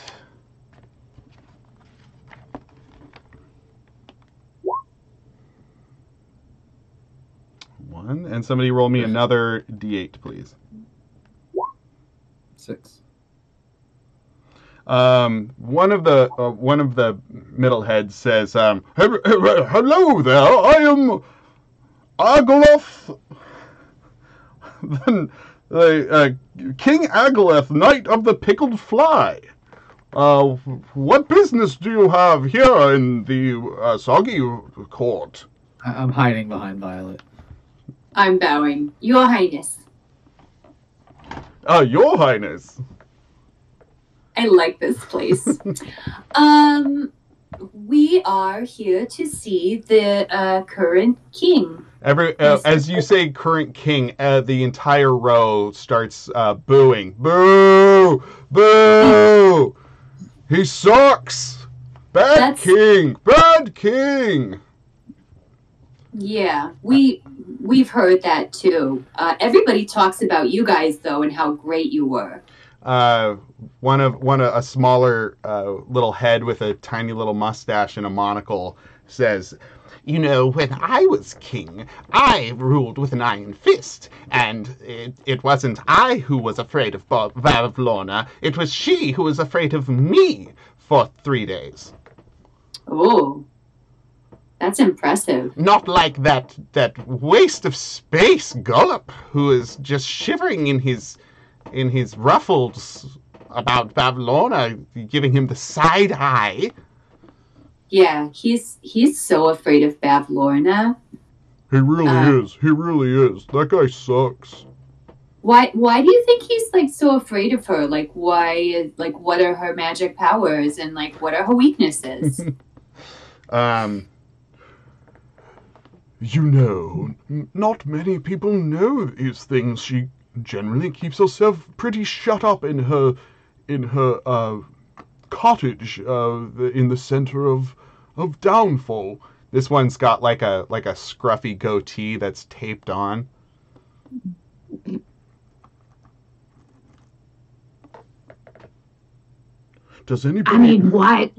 One, and somebody roll me another D8, please. 6. One of the middle heads says, "Hello there. I am Agoloth, King Agoleth, Knight of the Pickled Fly. What business do you have here in the Soggy Court?" I'm hiding behind Violet. I'm bowing. Your Highness. Your Highness. I like this place. We are here to see the current king. As you say current king, the entire row starts booing. Boo! Boo! He sucks! Bad king! Bad king! Yeah, we've heard that too. Everybody talks about you guys though and how great you were. A smaller little head with a tiny little mustache and a monocle says, "You know, when I was king, I ruled with an iron fist, and it wasn't I who was afraid of Valvlorna, it was she who was afraid of me for 3 days." Oh, that's impressive. Not like that waste of space Gullop, who is just shivering in his ruffles about Valvlorna, giving him the side eye. Yeah, he's so afraid of Bavlorna. He really is. He really is. That guy sucks. Why do you think he's like so afraid of her? Like what are her magic powers and like what are her weaknesses? You know, not many people know these things. She generally keeps herself pretty shut up in her cottage in the center of Downfall. This one's got like a scruffy goatee that's taped on. Does anybody? I mean, why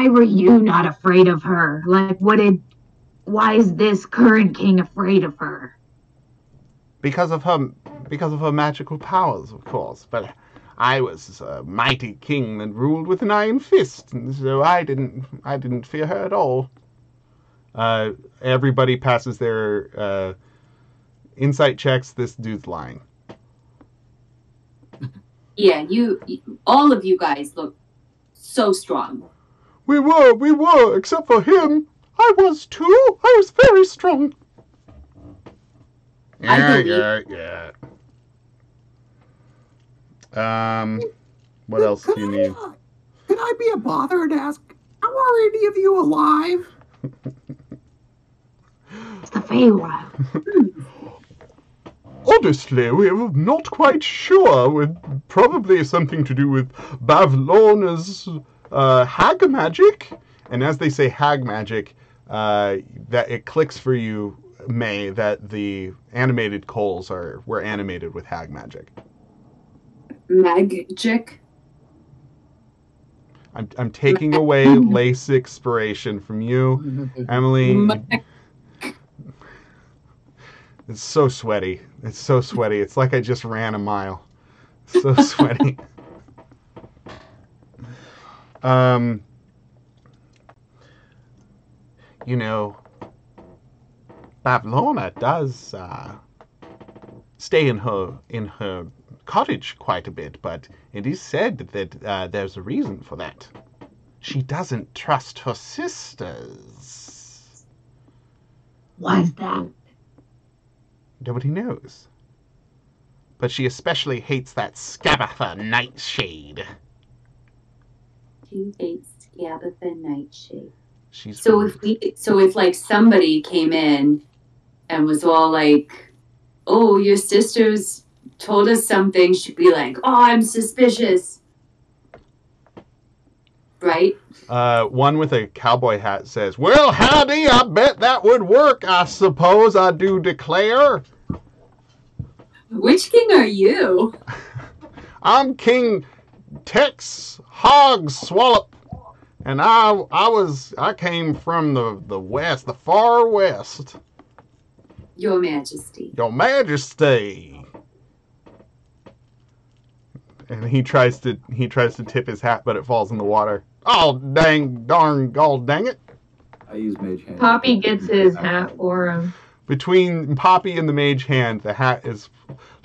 were you not afraid of her? Like, why is this current king afraid of her? Because of her magical powers, of course. But I was a mighty king that ruled with an iron fist, and so I didn't fear her at all. Everybody passes their insight checks. This dude's lying. Yeah, all of you guys look so strong. We were, except for him. I was too. I was very strong. Yeah. What else do you need? Can I be a bother and ask, how are any of you alive? It's the Feywild. Honestly, we're not quite sure. With probably something to do with Bavlorna's hag magic. And as they say hag magic, that it clicks for you, May, that the animated coals were animated with hag magic. Magic? I'm taking away lace inspiration from you, Emily. It's so sweaty. It's so sweaty. It's like I just ran a mile. So sweaty. You know, Bavlorna does stay in her cottage quite a bit, but it is said that there's a reason for that. She doesn't trust her sisters. Why's that? Nobody knows. But she especially hates that Scabatha Nightshade. She hates Scabatha Nightshade. She's So rude. if like somebody came in and was all like, "Oh, your sisters told us something," she'd be like, "Oh, I'm suspicious." Right? One with a cowboy hat says, "Well, howdy, I bet that would work, I suppose I do declare. Which king are you? I'm King Tex Hog Swallop, and I came from the west, the far west. Your Majesty. Your Majesty." And he tries to tip his hat, but it falls in the water. Oh, dang it. I use Mage Hand. Poppy gets his hat for him. Between Poppy and the mage hand, the hat is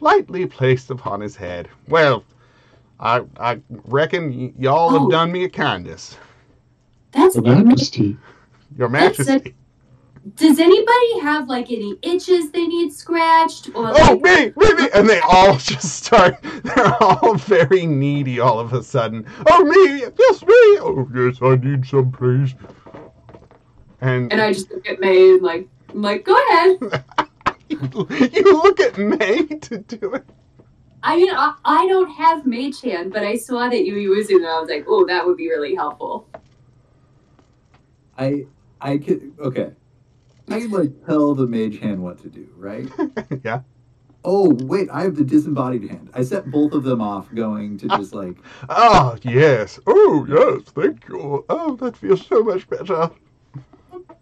lightly placed upon his head. Well, I reckon y'all have done me a kindness. That's Your Majesty. Your Majesty. Does anybody have like any itches they need scratched? Or Oh, like, me! And they all just start, they're all very needy all of a sudden. Oh, me! Yes, me! Oh, yes, I need some, please. And I just look at May and I'm like, go ahead. you look at May to do it. I mean, I don't have Mage Hand, but I saw that you were using it and I was like, oh, that would be really helpful. I could, okay. I can like tell the Mage Hand what to do, right? Yeah. Oh, wait, I have the disembodied hand. I set both of them off going to just like... Oh, yes. Oh, yes, thank you. Oh, that feels so much better.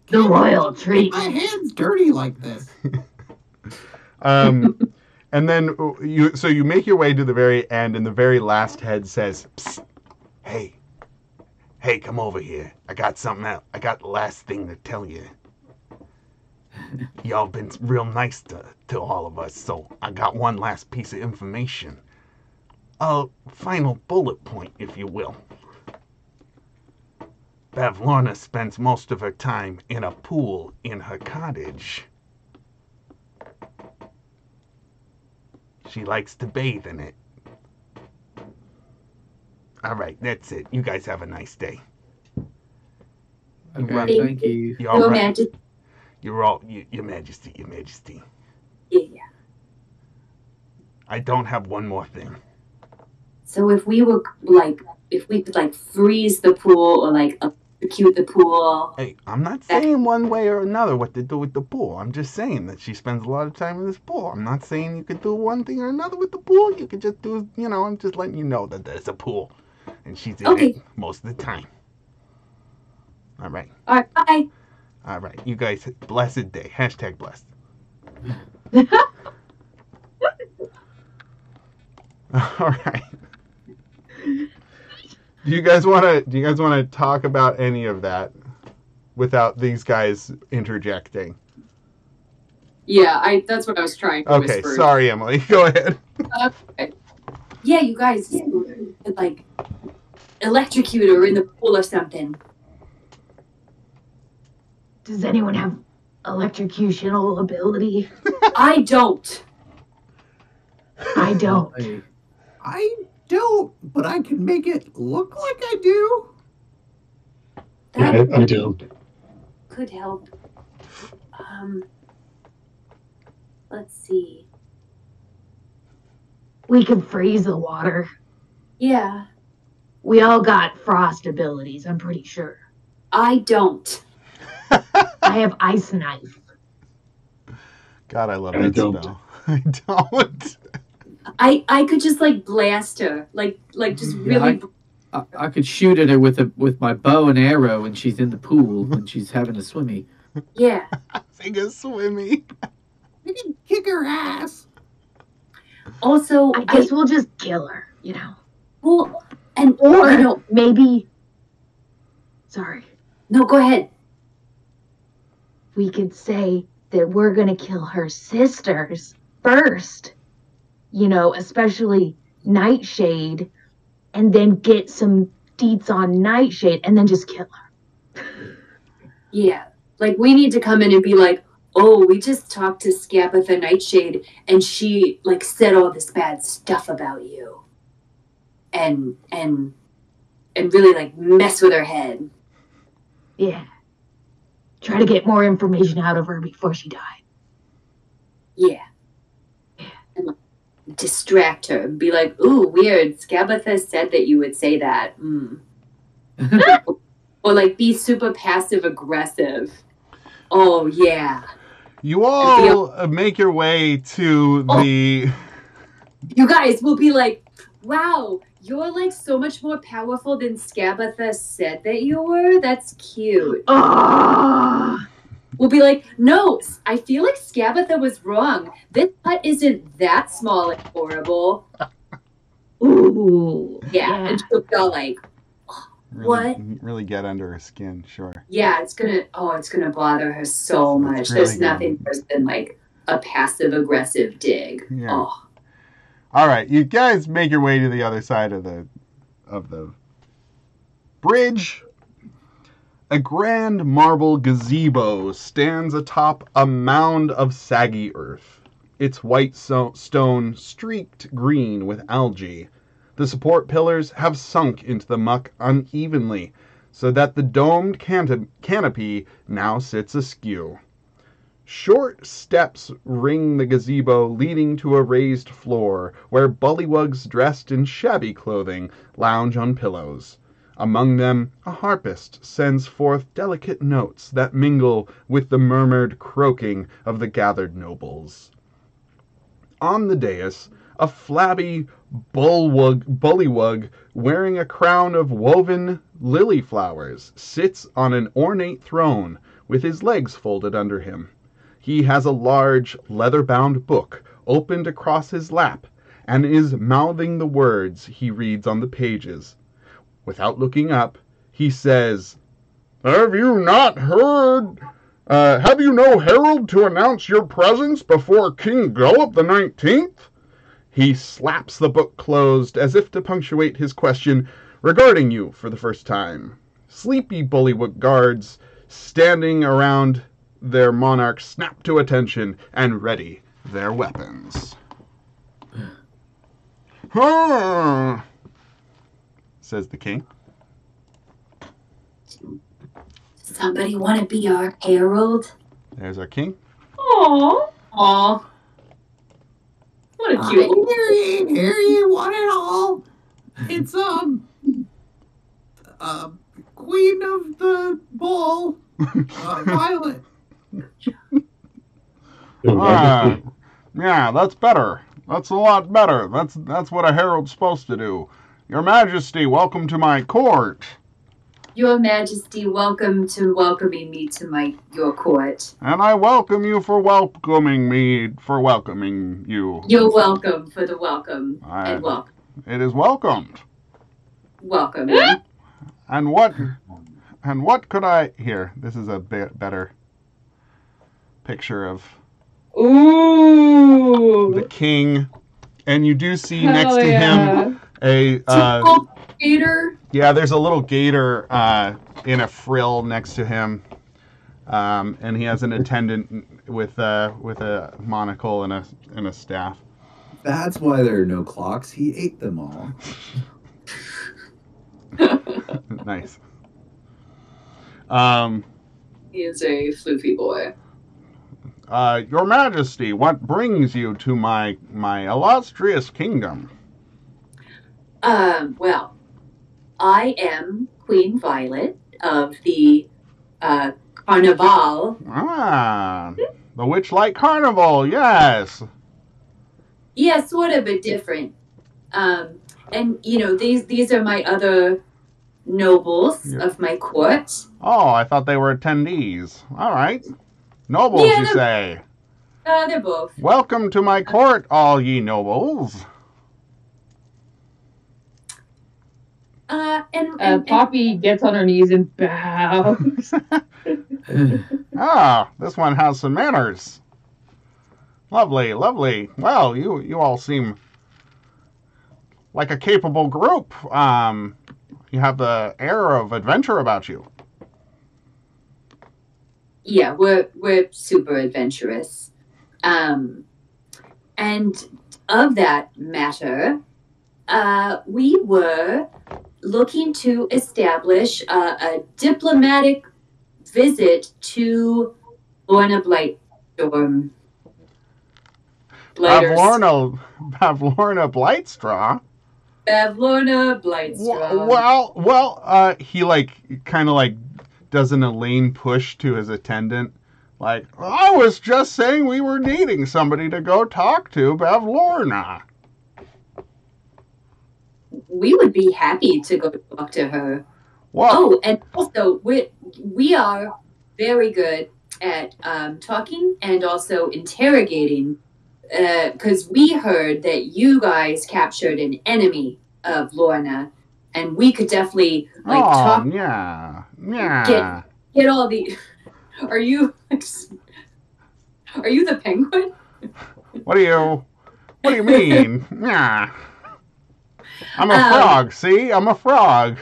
The royal treat. My hand's dirty like this. And then you make your way to the very end, and the very last head says, "Psst, hey, come over here. I got something else. I got the last thing to tell you. Y'all been real nice to all of us, so I got one last piece of information. A final bullet point, if you will. Bavlorna spends most of her time in a pool in her cottage. She likes to bathe in it. All right, that's it. You guys have a nice day." Okay, Thank thank you. You all Your right? Majesty. You're all, Your Majesty, Your Majesty. Yeah. I don't have one more thing. So if we could like freeze the pool or like electrocute the pool. Hey, I'm not saying one way or another what to do with the pool. I'm just saying that she spends a lot of time in this pool. I'm not saying you could do one thing or another with the pool. You could just do, I'm just letting you know that there's a pool. And she's in it most of the time. All right. All right, bye. All right. You guys, blessed day. # blessed. All right. Do you guys want to talk about any of that without these guys interjecting? Yeah, that's what I was trying to Okay, whisper. sorry, Emily. Go ahead. Okay. Yeah, you guys like electrocute her in the pool or something. Does anyone have electrocutional ability? I don't. I don't. I don't, but I can make it look like I do. Yeah, That I don't. could help. Let's see. We can freeze the water. Yeah, We all got frost abilities, I'm pretty sure. I don't. I have ice knife. God, I love I that don't. spell. I don't. I could just like blast her, like just really. I could shoot at her with my bow and arrow when she's in the pool when she's having a swimmy. Yeah. Sing a swimmy. We can kick her ass. Also, I guess we'll just kill her, well, and Or maybe. Sorry. No, go ahead. We could say that we're gonna kill her sisters first. Especially Nightshade, and then get some deets on Nightshade, and then just kill her. Yeah, like we need to come in and be like, oh, we just talked to Scabatha Nightshade, and she like said all this bad stuff about you, and really like mess with her head. Yeah. Try to get more information out of her before she died. Yeah. And like, distract her. Be like, ooh, weird. Scabatha said that you would say that. Or like be super passive aggressive. Oh, yeah. You all make your way to the... You guys will be like, wow, you're like so much more powerful than Scabatha said that you were. That's cute. We'll be like, no, I feel like Scabatha was wrong. This hut isn't that small and horrible. Ooh. Yeah. And she'll be all like, what? Really get under her skin, sure. Yeah, it's gonna bother her so much. really There's nothing worse than like a passive aggressive dig. Yeah. Oh. All right, you guys make your way to the other side of the bridge. A grand marble gazebo stands atop a mound of saggy earth. Its white stone streaked green with algae. The support pillars have sunk into the muck unevenly, so that the domed canopy now sits askew. Short steps ring the gazebo, leading to a raised floor, where bullywugs dressed in shabby clothing lounge on pillows. Among them, a harpist sends forth delicate notes that mingle with the murmured croaking of the gathered nobles. On the dais, a flabby bullywug wearing a crown of woven lily flowers sits on an ornate throne with his legs folded under him. He has a large, leather-bound book opened across his lap and is mouthing the words he reads on the pages. Without looking up, he says, Have you no herald to announce your presence before King Gullup the 19th? He slaps the book closed as if to punctuate his question, regarding you for the first time. Sleepy bullywug guards standing around their monarch snap to attention and ready their weapons. Says the king. Somebody want to be our herald? There's our king. Aww. Aw. What a cute little Here you want it all. It's Queen of the Ball, Violet. Yeah, that's better. That's a lot better. That's what a herald's supposed to do. Your Majesty, welcome to my court. Your Majesty, welcome to welcoming me to your court. And I welcome you for welcoming you. You're welcome for the welcome. And welcome. It is welcomed. Welcome. And what could I... Here, this is a bit better picture of the king. And you do see next to him a... gator? Yeah, there's a little gator in a frill next to him. And he has an attendant with a monocle and a staff. That's why there are no clocks. He ate them all. Nice. He is a floofy boy. Your Majesty, what brings you to my illustrious kingdom? Well, I am Queen Violet of the Carnival. Ah, the Witchlight Carnival, yes. Yeah, sort of a different. And these are my other nobles of my court. Oh, I thought they were attendees. All right. Nobles, you say? They're both. Welcome to my court, all ye nobles. And Poppy gets on her knees and bows. This one has some manners. Lovely, lovely. Well, you all seem like a capable group. You have the air of adventure about you. Yeah, we're super adventurous. And of that matter, we were looking to establish a diplomatic visit to Lorna Blightstorm. Bavlorna Blightstraw. Bavlorna Blightstraw. Well, he kind of does an Elaine push to his attendant. Like, I was just saying we were needing somebody to go talk to Bavlorna. We would be happy to go talk to her. What? Oh, and also we are very good at talking and also interrogating, because we heard that you guys captured an enemy of Lorna, and we could definitely talk. Yeah. Get all the. Are you the penguin? What do you mean? Yeah. I'm a frog, see? I'm a frog.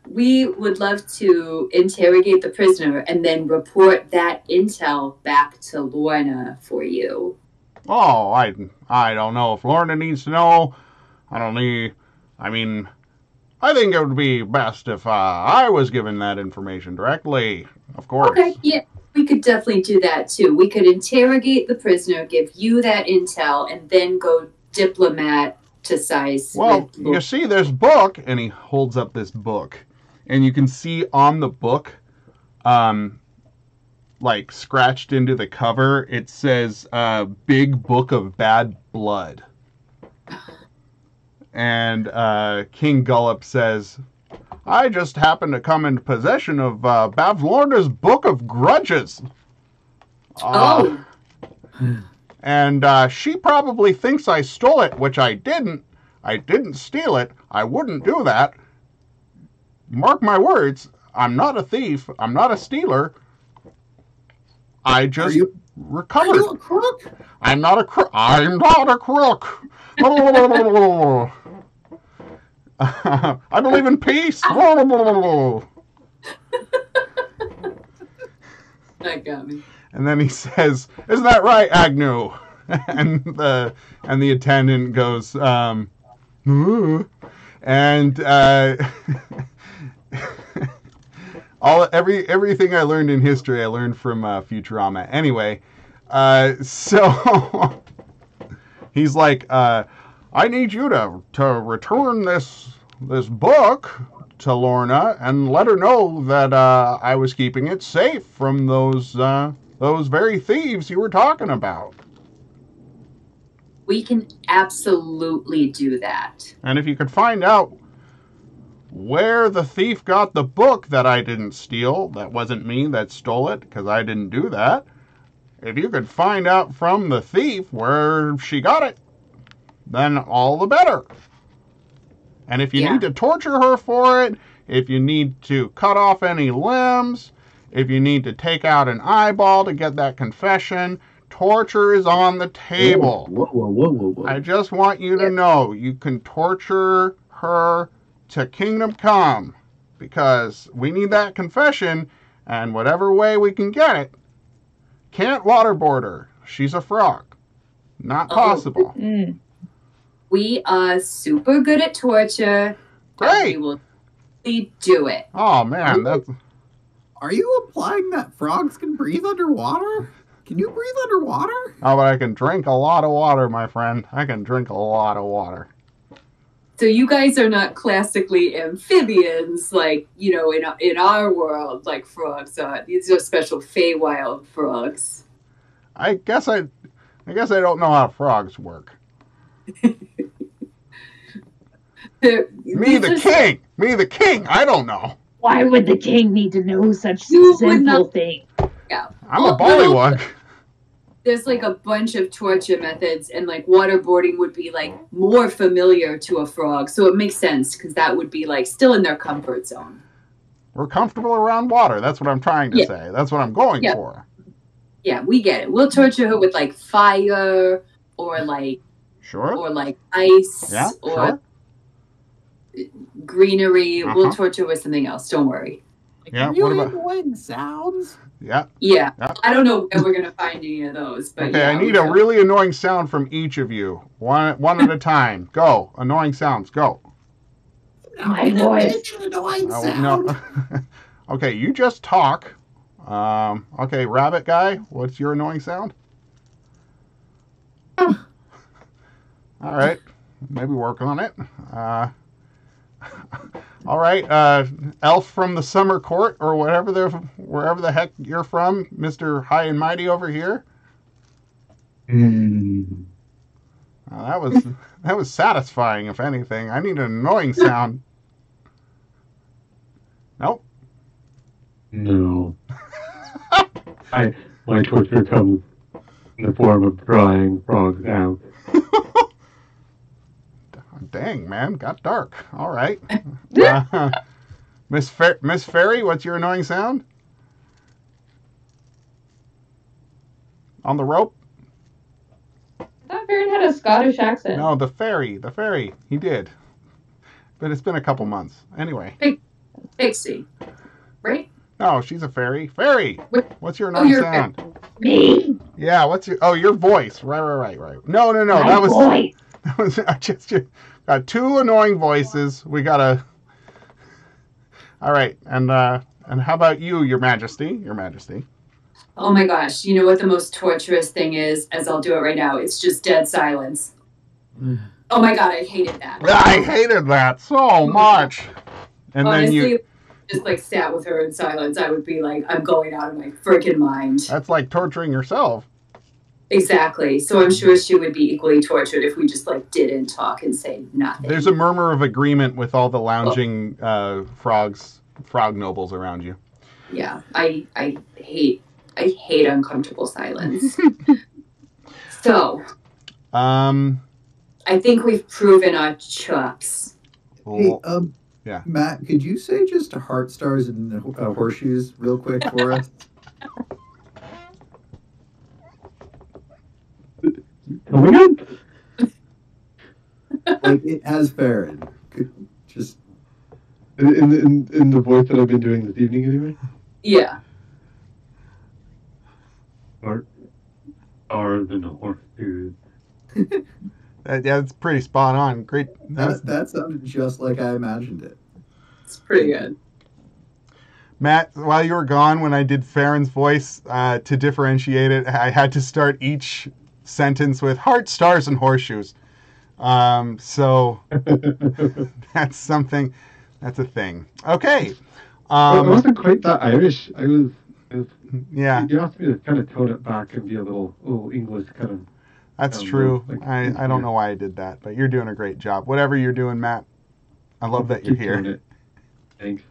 We would love to interrogate the prisoner and then report that intel back to Lorna for you. Oh, I don't know if Lorna needs to know. I think it would be best if I was given that information directly, of course. Okay, yeah, we could definitely do that too. We could interrogate the prisoner, give you that intel, and then go diplomaticize. Well, you see this book, and he holds up this book, and you can see on the book, scratched into the cover, it says, Big Book of Bad Blood. And King Gullop says, I just happened to come into possession of Bavlorna's Book of Grudges. And she probably thinks I stole it, which I didn't. I didn't steal it. I wouldn't do that. Mark my words, I'm not a thief. I'm not a stealer. I just recovered. Are you a crook? I'm not a crook. I'm not a crook. I believe in peace. That got me. And then he says, "Isn't that right, Agnew?" and the attendant goes, Everything I learned in history, I learned from Futurama. Anyway, so he's like, I need you to return this book to Lorna and let her know that I was keeping it safe from those very thieves you were talking about. We can absolutely do that. And if you could find out where the thief got the book that I didn't steal, that wasn't me that stole it, because I didn't do that. If you could find out from the thief where she got it, then all the better. And if you need to torture her for it, if you need to cut off any limbs, if you need to take out an eyeball to get that confession, torture is on the table. Whoa. I just want you to know you can torture her to kingdom come, because we need that confession, and whatever way we can get it, can't waterboard her. She's a frog. Not possible. We are super good at torture. Great. We will do it. Oh man, that's. Are you implying that frogs can breathe underwater? Can you breathe underwater? Oh, but I can drink a lot of water, my friend. I can drink a lot of water. So you guys are not classically amphibians, like, you know, in our world, like frogs are. These are special Feywild frogs. I guess I don't know how frogs work. Me the king. I don't know. Why would the king need to know such You would simple not- thing? Yeah. I'm a bullywug. There's like a bunch of torture methods, and like waterboarding would be like more familiar to a frog, so it makes sense because that would be like still in their comfort zone. We're comfortable around water. That's what I'm trying to say. That's what I'm going for. Yeah, we get it. We'll torture her with like fire or like ice or greenery. We'll torture with something else. Don't worry. Yeah. Really annoying sounds. Yeah. I don't know where we're gonna find any of those, but okay, I need a really annoying sound from each of you. One at a time. Go. Annoying sounds. Go. My voice. Annoying sound. No. Okay, you just talk. Okay, rabbit guy, what's your annoying sound? All right, maybe work on it. All right, elf from the summer court or wherever the heck you're from, Mr. High and Mighty over here. That was satisfying, if anything. I need an annoying sound. Nope. No. My torture comes in the form of drying frogs out. Dang, man, got dark. All right. Miss Fairy, what's your annoying sound? On the rope? I thought Baron had a Scottish accent. No, the fairy. He did. But it's been a couple months. Anyway. Pixie, right? No, she's a fairy. Fairy! What's your annoying sound? Me? Yeah, your voice. Right. No. My voice. That was just got two annoying voices. We gotta. All right, and how about you, Your Majesty? Your Majesty. Oh my gosh! You know what the most torturous thing is? As I'll do it right now. It's just dead silence. Oh my god! I hated that. I hated that so much. And honestly, then you just like sat with her in silence. I would be like, I'm going out of my freaking mind. That's like torturing yourself. Exactly. So I'm sure she would be equally tortured if we just like didn't talk and say nothing. There's a murmur of agreement with all the lounging frog nobles around you. Yeah, I hate uncomfortable silence. So, I think we've proven our chops. Hey, yeah. Matt, could you say just heart stars and horseshoes real quick for us? Coming up? Like it as Farron. Just in the voice that I've been doing this evening, anyway. Yeah. Heart stars and horseshoes. That's pretty spot on. Great. that sounded just like I imagined it. It's pretty good. Matt, while you were gone, when I did Farron's voice to differentiate it, I had to start each sentence with heart, stars, and horseshoes. So that's something. That's a thing. Okay. I wasn't quite that Irish. Yeah. You asked me to kind of tone it back and be a little English kind of. That's true. I don't know why I did that, but you're doing a great job. Whatever you're doing, Matt, I love that you're here. Thanks.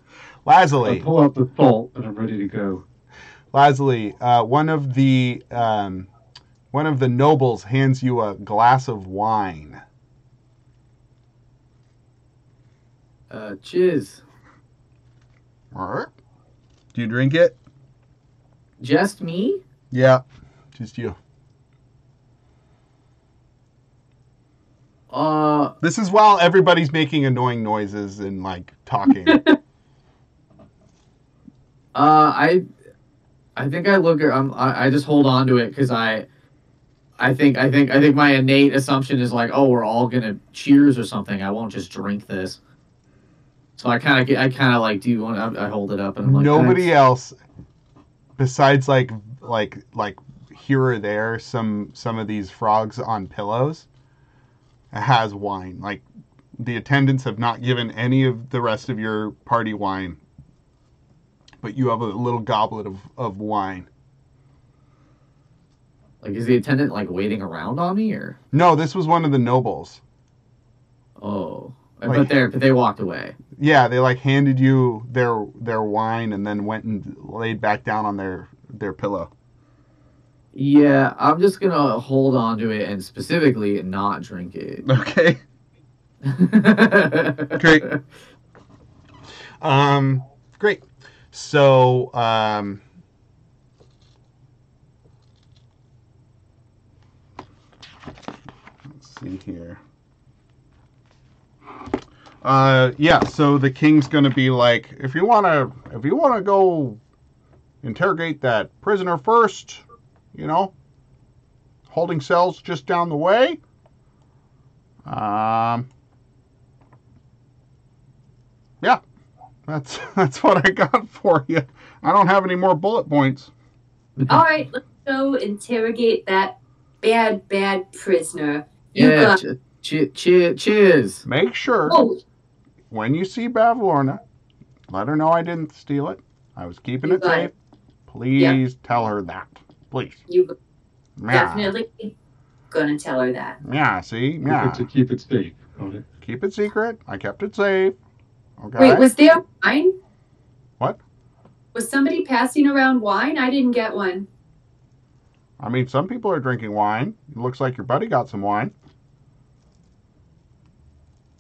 Lazuli. I pull out the salt and I'm ready to go. Lazuli, one of the nobles hands you a glass of wine. Cheers. All right. Do you drink it? Just me? Yeah, just you. This is while everybody's making annoying noises and like talking. I think I look at I just hold on to it because I think my innate assumption is like, oh, we're all gonna cheers or something. I won't just drink this. So I kind of like do want I hold it up and I'm like, nobody else besides like here or there some of these frogs on pillows has wine. Like the attendants have not given any of the rest of your party wine, but you have a little goblet of wine. Like, is the attendant like waiting around on me or? No, this was one of the nobles. Oh, like, but they walked away. Yeah, they like handed you their wine and then went and laid back down on their pillow. Yeah, I'm just gonna hold on to it and specifically not drink it. Okay. Great. Great. So, let's see here. Yeah, so the king's gonna be like, if you wanna go interrogate that prisoner first, holding cells just down the way. Yeah, that's what I got for you. I don't have any more bullet points. All right, let's go interrogate that bad prisoner. Yeah, cheers. Make sure when you see Bavlorna, let her know I didn't steal it. I was keeping it safe. Please tell her that. Please. You definitely gonna tell her that. Yeah, see? Yeah. Keep it safe. Keep it secret. I kept it safe. Okay. Wait, was there wine? What? Was somebody passing around wine? I didn't get one. I mean, some people are drinking wine. It looks like your buddy got some wine.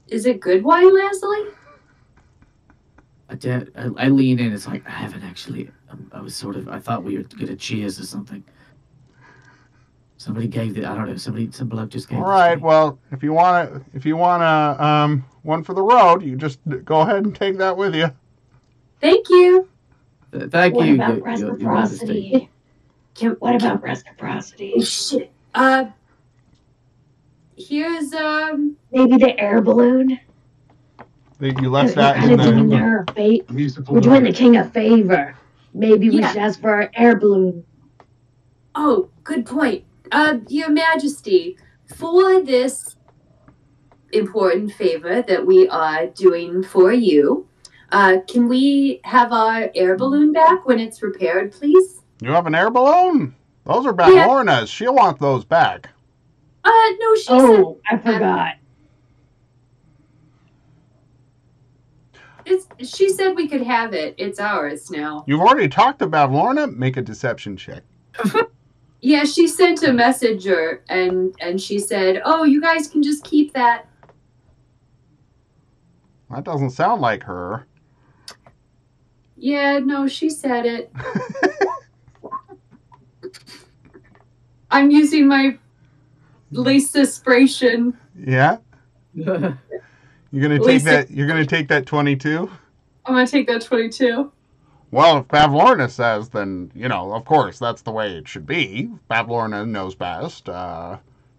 Is it good wine, Leslie? I lean in. It's like, I haven't actually. I thought we were gonna cheers or something. Somebody gave it. I don't know. Some bloke just gave it. All right. Well, if you want one for the road, you just go ahead and take that with you. Thank you. Thank what you. About reciprocity? What about reciprocity? Oh, shit. Here's maybe the air balloon. You left We're that kind in of doing the. her a favor. We're doing the king a favor. Maybe we should ask for an air balloon. Oh, good point. Your Majesty, for this important favor that we are doing for you, can we have our air balloon back when it's repaired, please? You have an air balloon? Those are Bavlorna's. She'll want those back. No, she said. Oh, I forgot. She said we could have it. It's ours now. You've already talked to Bavlorna. Make a deception check. Yeah, she sent a messenger and she said, "Oh, you guys can just keep that." That doesn't sound like her. Yeah, no, she said it. I'm using my least aspiration. Yeah. You're gonna take that. You're gonna take that 22. I'm gonna take that 22. Well, if Bavlorna says, then of course, that's the way it should be. Bavlorna knows best.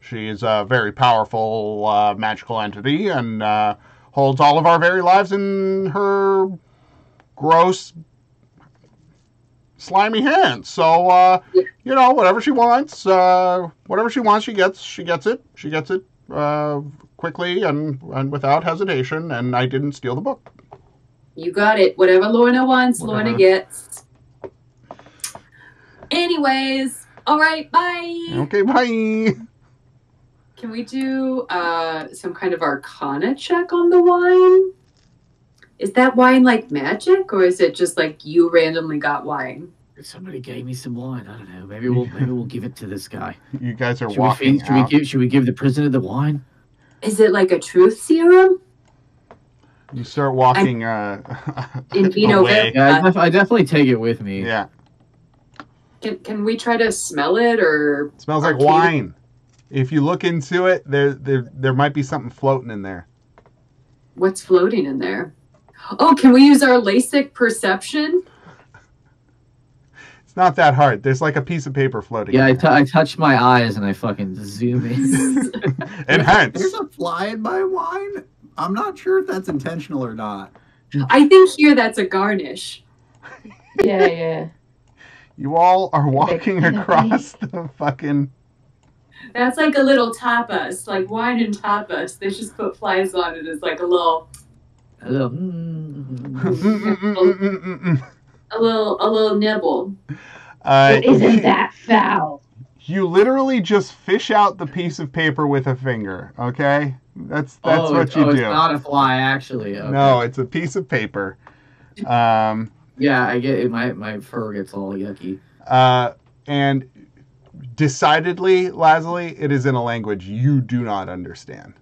She is a very powerful magical entity and holds all of our very lives in her gross slimy hands. So, you know, whatever she wants, she gets. She gets it. She gets it quickly and without hesitation. And I didn't steal the book. You got it. Whatever Lorna wants, Whatever. Lorna gets. Anyways, all right, bye. Okay, bye. Can we do some kind of arcana check on the wine? Is that wine like magic, or is it just like you randomly got wine? If somebody gave me some wine, I don't know. Maybe we'll give it to this guy. You guys are Should walking out. Should we give the prisoner the wine? Is it like a truth serum? You start walking In Vino away. Yeah, I definitely take it with me. Yeah. Can we try to smell it, or It smells like wine. If you look into it, there might be something floating in there. what's floating in there? Oh, can we use our LASIK perception? It's not that hard. There's like a piece of paper floating. Yeah, in there. I touch my eyes and I fucking zoom in. Enhance. There's a fly in my wine. I'm not sure if that's intentional or not. I think here that's a garnish. Yeah. You all are walking across the fucking. That's like a little tapas, like wine and tapas. They just put flies on it as like a little nibble. But isn't that foul? You literally just fish out the piece of paper with a finger. Okay, that's what you do. It's not a fly, actually. Okay. No, it's a piece of paper. Yeah, I get it. My fur gets all yucky. And decidedly, Lazuli, it is in a language you do not understand.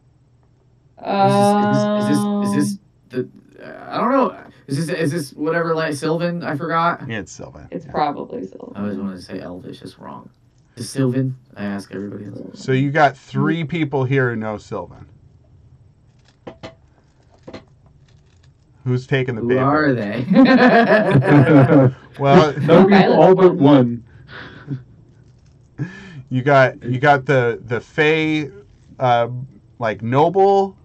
Is this the? I don't know. Is this whatever like Sylvan? I forgot. Yeah, it's Sylvan. It's Yeah. probably Sylvan. I always wanted to say Elvish. It's wrong. Is Sylvan? I ask everybody else. So you got 3 people here who know Sylvan. Who's taking the Who paper? are they? Well, That would be all but one. you got the Fey, like noble.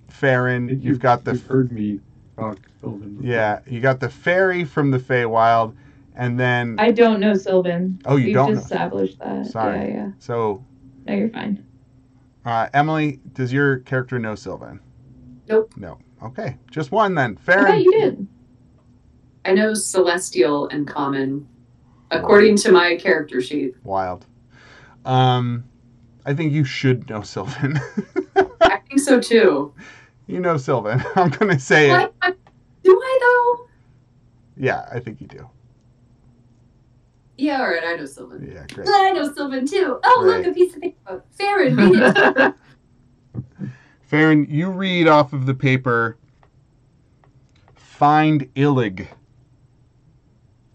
Farron. You've got the You've heard me talk, Sylvan. yeah. You got the fairy from the Feywild, and then I don't know Sylvan. Oh, you We've don't just established that. Sorry. Yeah. So No, you're fine. Emily, does your character know Sylvan? Nope. No. Okay, just one then. I Farron. thought you did. I know celestial and common, according to my character sheet. Wild. I think you should know Sylvan. I think so too. You know Sylvan. I'm gonna say it. Do I though? Yeah, I think you do. Yeah, all right. I know Sylvan. Yeah, great. I know Sylvan too. Oh, Right. look, a piece of paper. Farron, read it. Farron, you read off of the paper. Find Illig.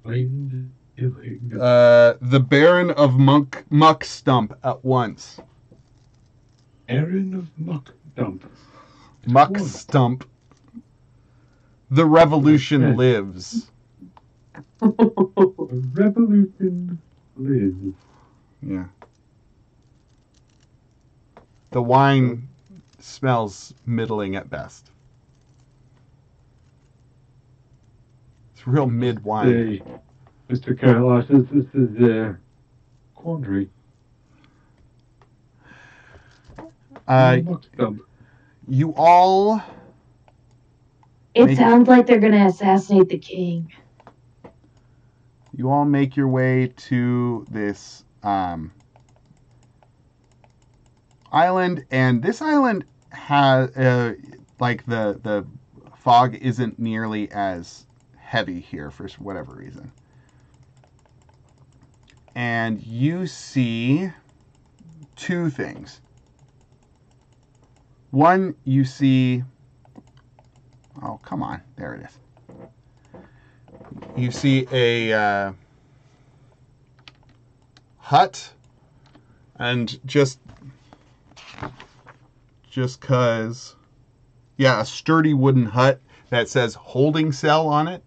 Find Illig. The Baron of Muck Stump at once. Aaron of Muck Dump. Muck Stump. The revolution lives. A revolution lives. Yeah. The wine smells middling at best. It's real mid wine. Say, Mr. Kailash, this is a quandary. Muck Dump. You all. It Make- sounds like they're gonna assassinate the king. You all make your way to this island, and this island has like the fog isn't nearly as heavy here for whatever reason. And you see 2 things. One, you see. Oh, come on! There it is. You see a hut, and just cause, yeah, a sturdy wooden hut that says holding cell on it,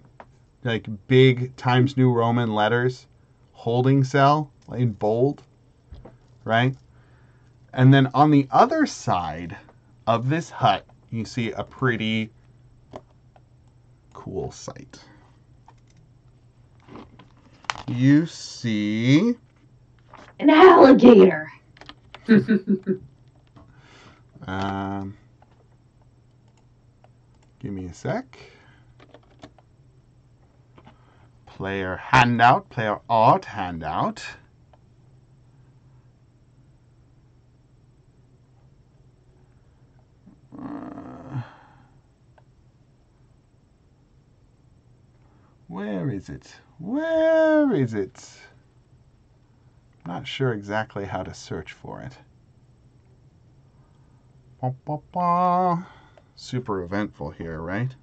like big Times New Roman letters, holding cell in bold, right? And then on the other side of this hut, you see a pretty cool sight. you see An alligator. Give me a sec. Player handout, player art handout. Where is it? Where is it? Not sure exactly how to search for it. Ba, ba, ba. Super eventful here, right?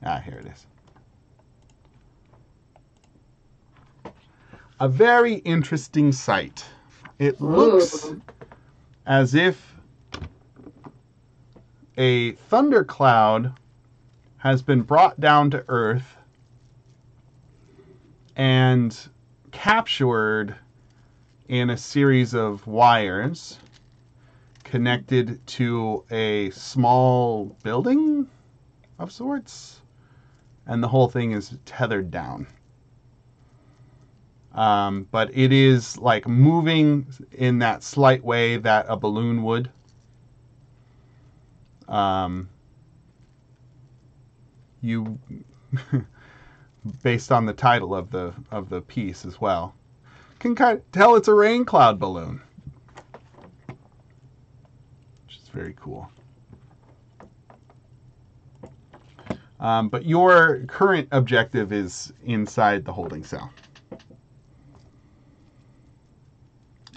Ah, here it is. A very interesting sight. It looks as if a thundercloud has been brought down to Earth and captured in a series of wires connected to a small building of sorts, and the whole thing is tethered down. But it is like moving in that slight way that a balloon would. You, based on the title of the piece as well, can kind of tell it's a rain cloud balloon, which is very cool. But your current objective is inside the holding cell.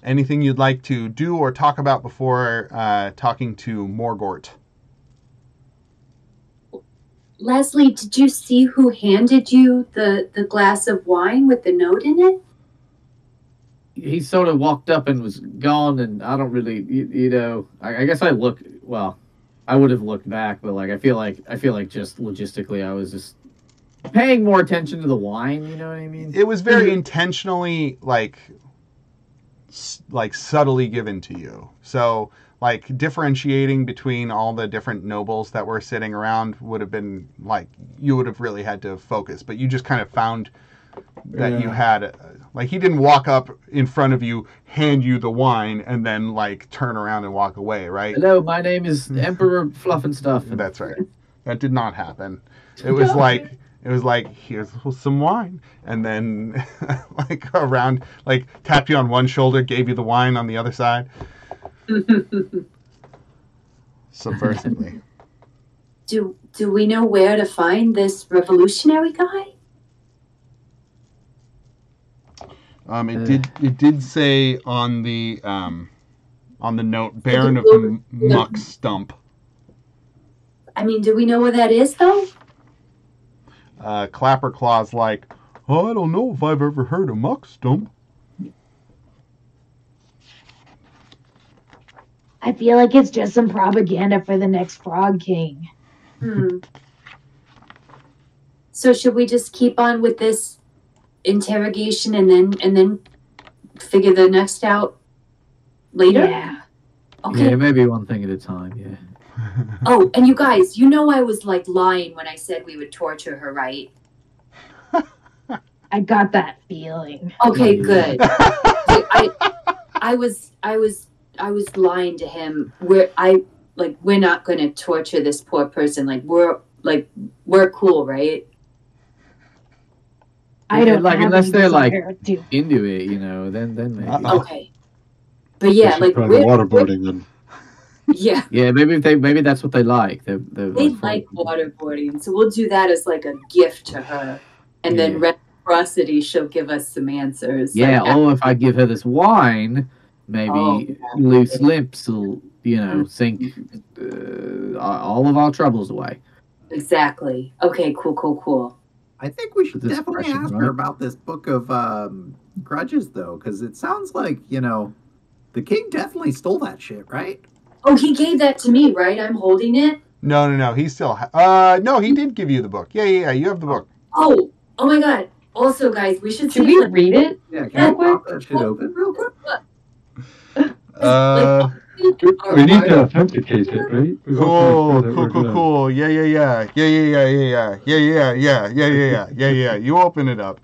Anything you'd like to do or talk about before talking to Morgort? Leslie, did you see who handed you the glass of wine with the note in it? He sort of walked up and was gone, and I don't really, I guess I look. Well, I would have looked back, but like I feel like just logistically, I was just paying more attention to the wine. You know what I mean? It was very intentionally like subtly given to you. So like differentiating between all the different nobles that were sitting around would have been like you would have really had to focus, but you just kind of found that you had like he didn't walk up in front of you, hand you the wine, and then like turn around and walk away, right? Hello, my name is Emperor Fluff and Stuff. That's right. That did not happen. It was like here's some wine, and then like around, like tapped you on one shoulder, gave you the wine on the other side. Subversively. Do we know where to find this revolutionary guy? It did say on the note, Baron of the Muck Stump. I mean, do we know where that is though? Clapperclaw's like, oh, I don't know if I've ever heard of Muck Stump. I feel like it's just some propaganda for the next Frog King. So should we just keep on with this interrogation and then figure the next out later? Yeah. Okay. Yeah, maybe one thing at a time. Yeah. Oh, and you guys, you know I was like lying when I said we would torture her, right? I got that feeling. Okay, good. I was lying to him. We're not going to torture this poor person. We're cool, right? I don't like have unless they're like to. into it, then maybe. Okay. But yeah, like waterboarding then. Yeah. Yeah, maybe that's what they like. They like waterboarding, so we'll do that as like a gift to her, and then reciprocity, she'll give us some answers. Yeah. If I give her this wine, maybe loose lips will, sink all of our troubles away. Exactly. Okay. Cool. I think we should This definitely question, ask right? her about this book of grudges, though, because it sounds like, the king definitely stole that shit, right? Oh, he gave that to me, right? I'm holding it. No. He still. No, he did give you the book. Yeah. You have the book. Oh my God. Also, guys, we should Should see we read it? Yeah, can I pop that shit open real quick? We need to authenticate it, right? We have to make Cool, sure that cool, we're cool, gonna- cool. Yeah. You open it up.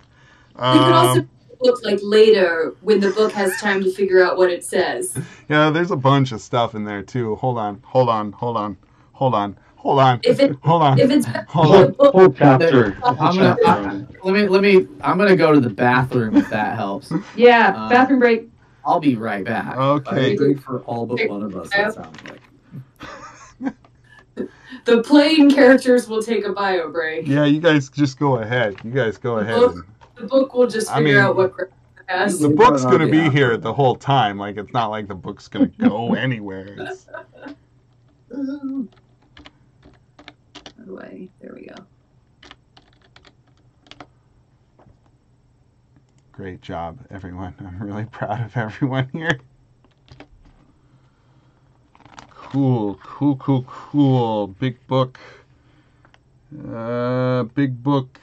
We could also look like later when the book has time to figure out what it says. Yeah, there's a bunch of stuff in there too. Hold on. If it's Whole chapter. I'm gonna go to the bathroom if that helps. Yeah, Uh, bathroom break. I'll be right back. Okay. Great for all but one of us, it sounds like. the playing characters will take a bio break. Yeah, you guys just go ahead. The book will just I figure mean, out what has. The book's gonna be here the whole time. Like, it's not like the book's gonna go anywhere. It's... How do I? There we go. Great job, everyone. I'm really proud of everyone here. Cool. Big book. Big book.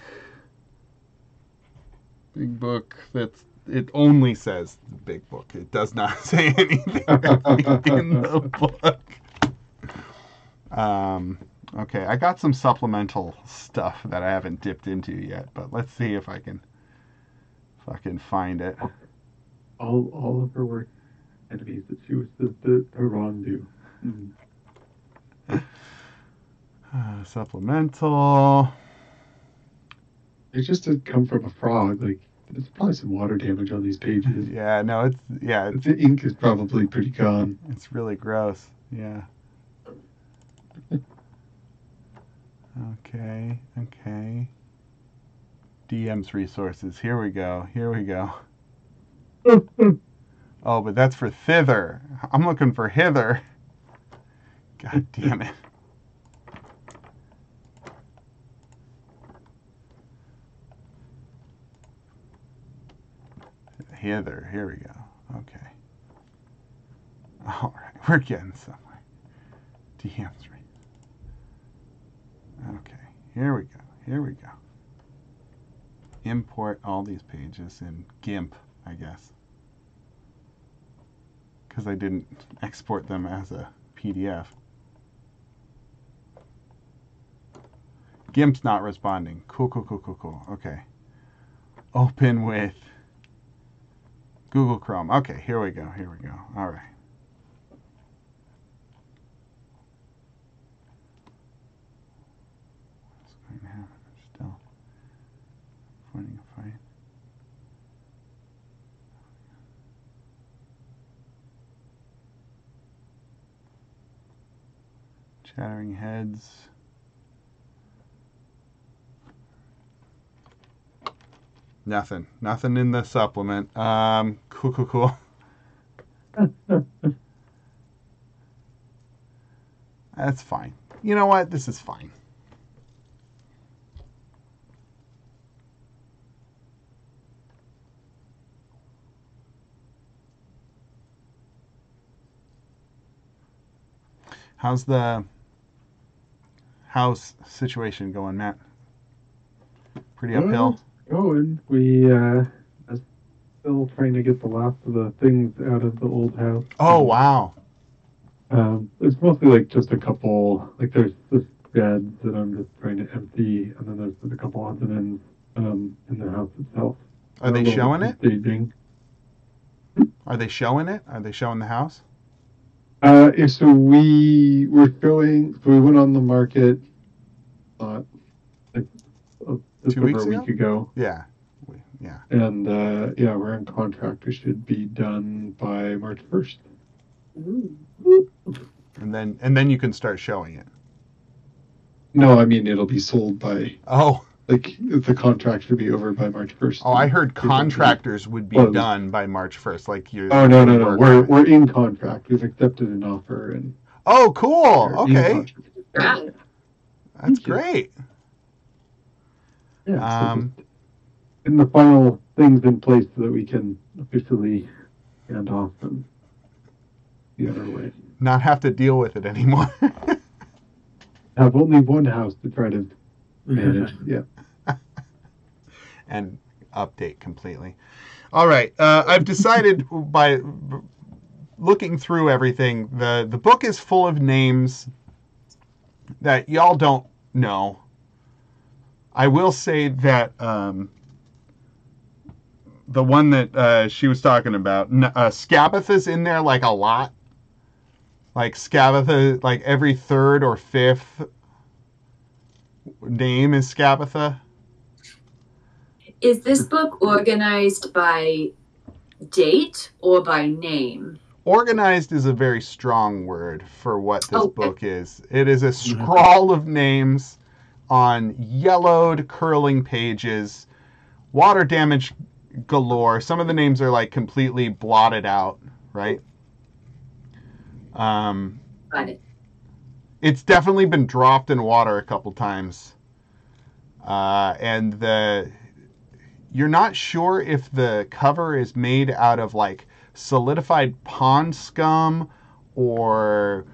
It only says big book. It does not say anything in the book. Okay, I got some supplemental stuff that I haven't dipped into yet, but let's see if I can find it. All of her work enemies that she was the wrongdo. Supplemental. It just did come from a frog. Like, there's probably some water damage on these pages. Yeah, no, The ink is probably pretty gone. it's really gross. Yeah. Okay. DM's resources. Here we go. Oh, but that's for thither. I'm looking for hither. God damn it. Hither. Here we go. Okay. All right. We're getting somewhere. DM's resources. Okay, here we go. Import all these pages in GIMP, I guess. Because I didn't export them as a PDF. GIMP's not responding. Cool. Okay. Open with Google Chrome. Okay, here we go. All right. Still finding a fight. Chattering heads. Nothing in the supplement. Cool. That's fine. You know what? This is fine. How's the house situation going, Matt? Pretty uphill? Going. We are still trying to get the last of the things out of the old house. Oh, wow. It's mostly like just a couple, like there's this bed that I'm just trying to empty, and then there's a couple odds and ends in the house itself. Are they showing it? Staging. Are they showing it? Are they showing the house? Yeah, so we were going, so we went on the market just 2 over weeks a week ago. Yeah. And yeah, we're in contract. We should be done by March 1st. And then you can start showing it. No, I mean it'll be sold by Oh. like the contract should be over by March 1st. Oh, I heard contractors would be done by March 1st. Like you. Oh no. We're in contract. We've accepted an offer and. Oh, cool. Okay. Yeah. That's great. Yeah. So in the final things in place so that we can officially hand off and be on our way. Not have to deal with it anymore. Have only one house to try to manage. Yeah. And update completely. All right. I've decided looking through everything, the book is full of names that y'all don't know. I will say that the one that she was talking about, Scabatha's in there like a lot. Like Scabatha, like every third or fifth name is Scabatha. Is this book organized by date or by name? Organized is a very strong word for what this book is. It is a scrawl of names on yellowed, curling pages, water damage galore. Some of the names are like completely blotted out, right? Got it. It's definitely been dropped in water a couple times. And you're not sure if the cover is made out of like solidified pond scum or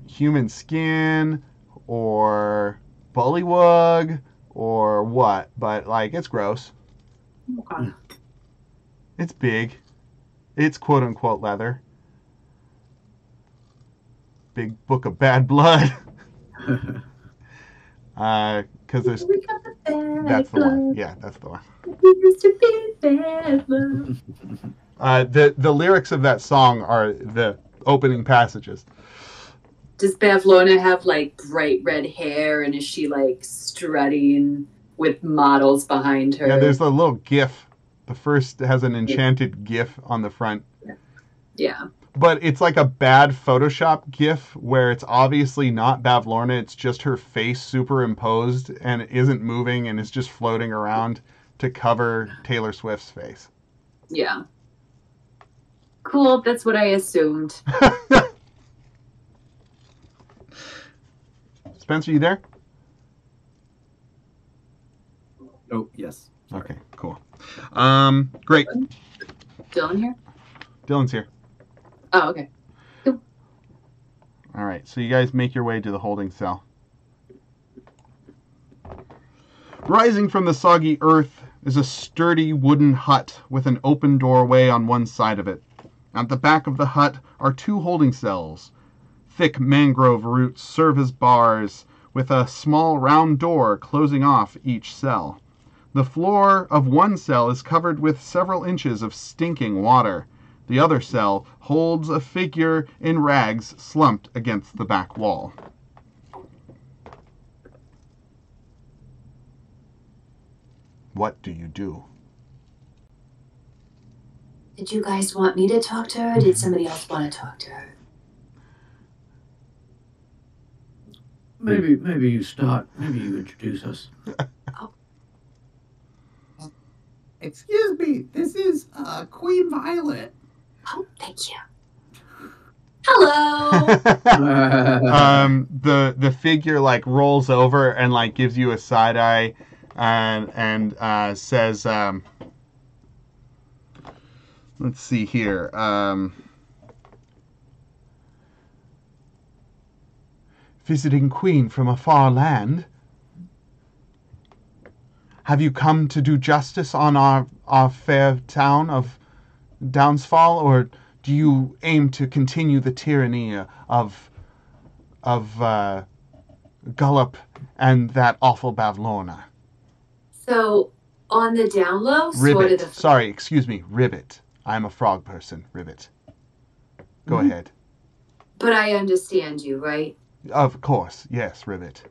human skin or bullywug or what, but like it's gross. Okay. It's big. It's quote unquote leather. Big book of bad blood. Because there's that's the one. Yeah, that's the one. Used to be bad love. The lyrics of that song are the opening passages. Does Bavlorna have like bright red hair, and is she like strutting with models behind her? Yeah, there's a little GIF. The first has an enchanted GIF on the front. Yeah. But it's like a bad Photoshop GIF where it's obviously not Bavlorna. It's just her face superimposed and it isn't moving and is just floating around to cover Taylor Swift's face. Yeah. Cool. That's what I assumed. Spencer, you there? Oh, yes. Sorry. Okay, cool. Great. Dylan here? Dylan's here. Oh, okay. Cool. All right, so you guys make your way to the holding cell. Rising from the soggy earth is a sturdy wooden hut with an open doorway on one side of it. At the back of the hut are two holding cells. Thick mangrove roots serve as bars, with a small round door closing off each cell. The floor of one cell is covered with several inches of stinking water. The other cell holds a figure in rags slumped against the back wall. What do you do? Did you guys want me to talk to her, or did somebody else want to talk to her? Maybe you start. Maybe you introduce us. Excuse me, this is Queen Violet. Oh, thank you. Hello. The figure like rolls over and like gives you a side eye and says, let's see here. Visiting Queen from a far land. Have you come to do justice on our fair town of Downsfall, or do you aim to continue the tyranny of Gullop and that awful Bavlorna? So, on the down low, Ribbit. sort of. Sorry, excuse me, Ribbit. I'm a frog person, Ribbit. Go ahead. But I understand you, right? Of course, yes, Ribbit.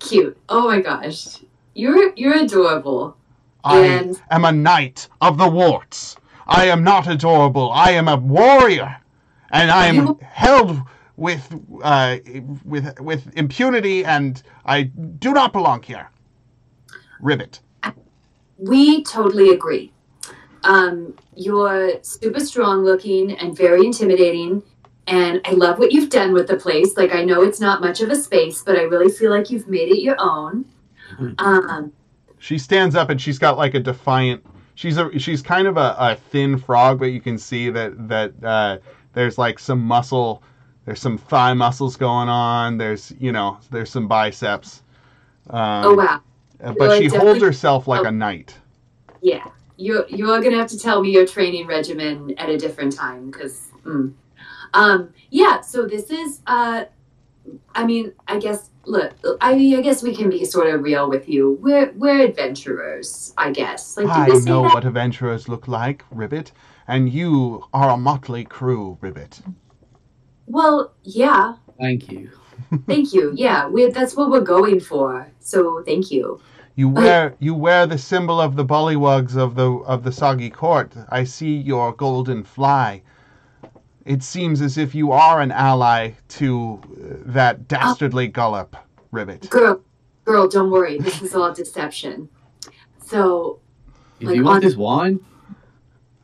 Cute. Oh my gosh. You're adorable. I am a knight of the warts. I am not adorable. I am a warrior, and I am held with impunity, and I do not belong here. Ribbit. We totally agree. You're super strong looking and very intimidating, and I love what you've done with the place. Like, I know it's not much of a space, but I really feel like you've made it your own. She stands up and she's got like a defiant. She's kind of a thin frog, but you can see that there's like some muscle. There's some thigh muscles going on. There's some biceps. Oh wow! But she holds herself like a knight. Yeah, you're gonna have to tell me your training regimen at a different time because Yeah, so this is, I guess, look, I guess we can be sort of real with you. We're adventurers, I guess. Like, I did they say know that? what adventurers look like, Ribbit, and you are a motley crew, Ribbit. Well, yeah. Thank you. Thank you. Yeah, that's what we're going for. So thank you. You wear the symbol of the bullywugs of the Soggy Court. I see your golden fly. It seems as if you are an ally to that dastardly Gullop, Ribbit. Girl, don't worry. This is all deception. So, Do you want this wine?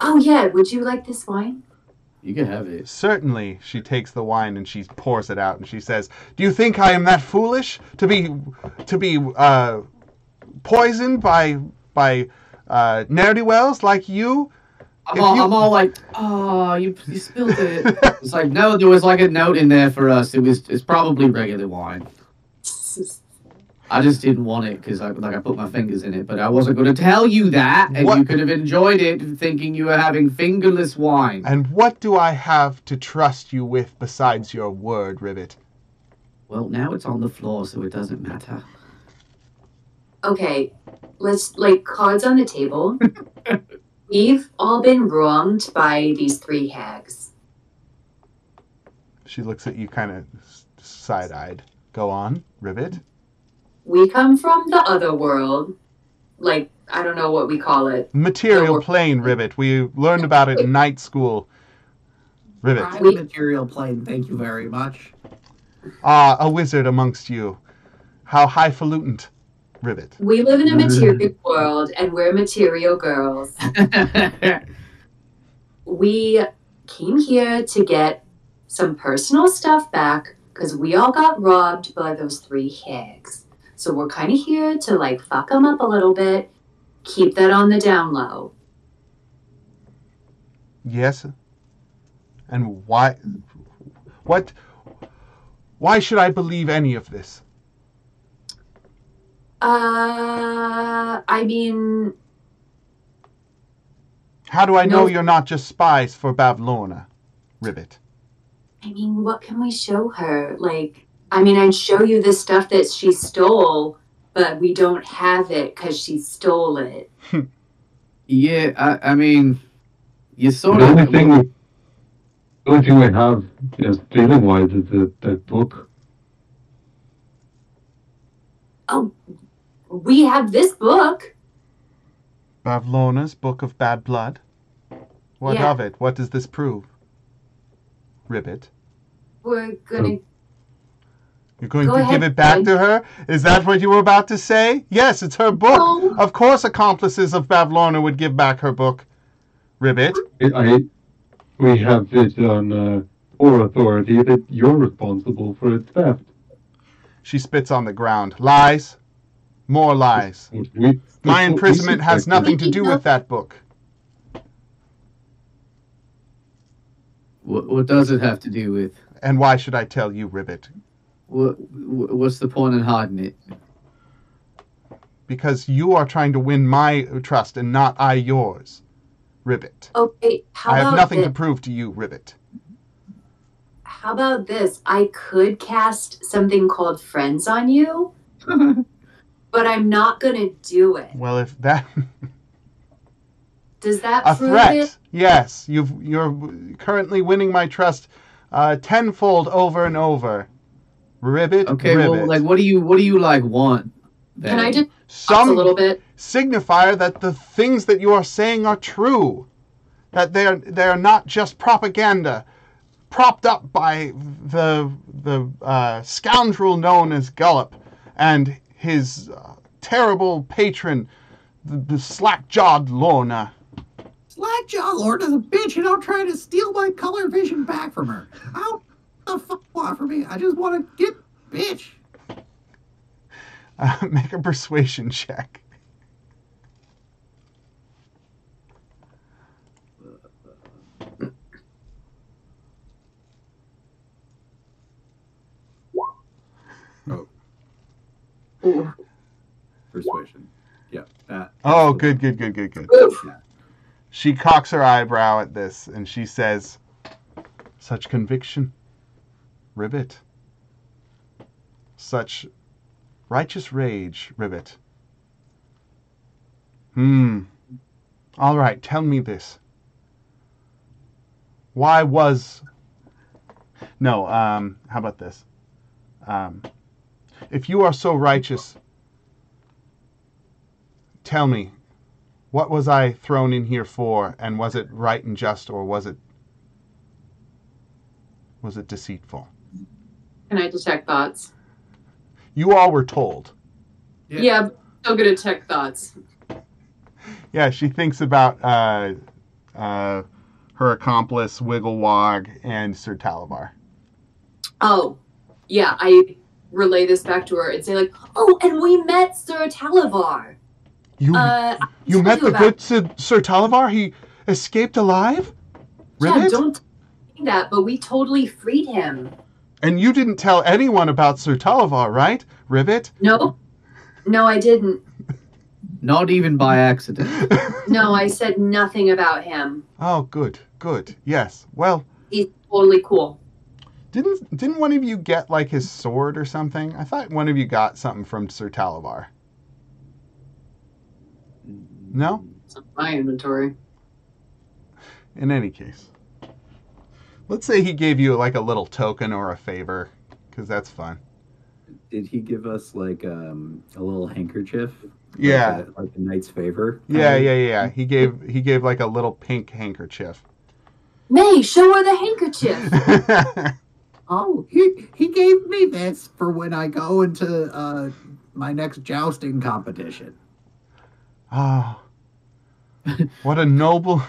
Oh yeah, would you like this wine? You can have it. Certainly. She takes the wine and she pours it out and she says, "Do you think I am that foolish to be poisoned by ne'er-do-wells like you?" I'm all like, oh, you spilled it. It's like, no, there was like a note in there for us. It's probably regular wine. I just didn't want it because I put my fingers in it, but I wasn't going to tell you that, and you could have enjoyed it thinking you were having fingerless wine. And what do I have to trust you with besides your word, Ribbit? Well, now it's on the floor, so it doesn't matter. Okay, let's, cards on the table. We've all been wronged by these 3 hags. She looks at you kind of side-eyed. Go on, Ribbit. We come from the other world. I don't know what we call it. Material plane, Ribbit. We learned about it in night school. Ribbit. I'm material plane, thank you very much. Ah, a wizard amongst you. How highfalutin, Ribbit. We live in a material world, and we're material girls. We came here to get some personal stuff back, because we all got robbed by those 3 hags. So we're kind of here to, fuck them up a little bit, keep that on the down low. Yes. And why should I believe any of this? I mean... How do I know you're not just spies for Bavlorna, Ribbit? I mean, what can we show her? I'd show you the stuff that she stole, but we don't have it because she stole it. Yeah, I mean, you sort The of... only thing we have, stealing-wise, is that book. Oh, we have this book. Bavlorna's Book of Bad Blood? What Yeah. of it? What does this prove? Ribbit. We're gonna... You're going Go to ahead, give it back Fine. to her? Is that what you were about to say? Yes, it's her book. No. Of course accomplices of Bavlorna would give back her book. Ribbit. We have it on our authority that you're responsible for its theft. She spits on the ground. Lies. More lies. My imprisonment has nothing to do with that book. What does it have to do with? And why should I tell you, Ribbit? What's the point in hiding it? Because you are trying to win my trust and not I yours, Ribbit. Okay, how I have about nothing this? to prove to you, Ribbit. How about this? I could cast something called Friends on you, but I'm not gonna do it. Well, if that... Does that A prove threat. it? Yes, you're currently winning my trust tenfold over and over. Ribbit, Okay, Ribbit. well, what do you want? Then? Can I just Some a little bit? signifier that the things that you are saying are true. That they are not just propaganda propped up by the scoundrel known as Gullop and his terrible patron, the slack-jawed Lorna. Slackjaw Lorna's a bitch, and I'm trying to steal my color vision back from her. I don't the fuck want from me. I just want to get bitch. Make a persuasion check. Oh. Persuasion. Yeah. That. Oh, good. Yeah. She cocks her eyebrow at this and she says, Such conviction. Ribbit. Such righteous rage, Ribbit. All right, tell me this. Why was... No, how about this? If you are so righteous, tell me, what was I thrown in here for, and was it right and just, or was it deceitful? Can I detect thoughts? You all were told. Yeah, I'm still gonna detect thoughts. Yeah, she thinks about her accomplice, Wigglewog, and Sir Talavar. Oh, yeah, I relay this back to her and say, like, oh, and we met Sir Talavar. You met the good Sir Talavar? He escaped alive? Ribbit? Yeah, don't say that, but we totally freed him. And you didn't tell anyone about Sir Talavar, right, Ribbit? No, I didn't. Not even by accident. No, I said nothing about him. Oh, good. Yes. Well, He's totally cool. didn't one of you get like his sword or something? I thought one of you got something from Sir Talavar. No? It's in my inventory. In any case, let's say he gave you like a little token or a favor, because that's fun. Did he give us like a little handkerchief? Yeah. Like a knight's favor? Yeah. He gave like a little pink handkerchief. May, show her the handkerchief. Oh, he gave me this for when I go into my next jousting competition. Ah, what a noble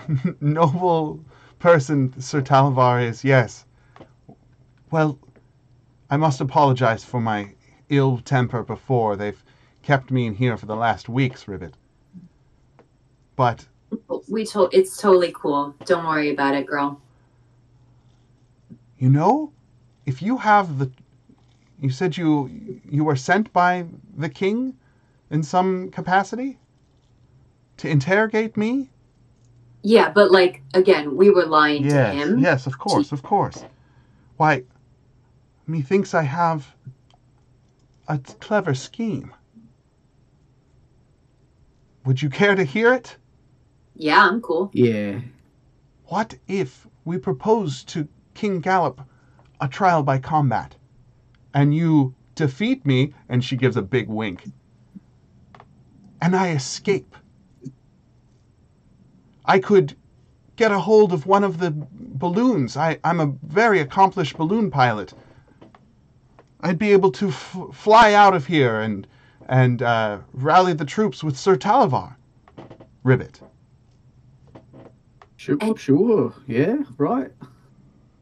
person Sir Talavar is. Yes. Well, I must apologize for my ill temper before. They've kept me in here for the last weeks, Ribbit. But It's totally cool. Don't worry about it, girl. you know, if you have you said you were sent by the king in some capacity to interrogate me? Yeah, but like, again, we were lying to him. Yes, of course. Why, methinks I have a clever scheme. Would you care to hear it? Yeah, I'm cool. Yeah. What if we propose to King Gallop a trial by combat, and you defeat me, and she gives a big wink, and I escape? I could get a hold of one of the balloons. I'm a very accomplished balloon pilot. I'd be able to fly out of here and rally the troops with Sir Talavar. Ribbit. Sure. Yeah, right.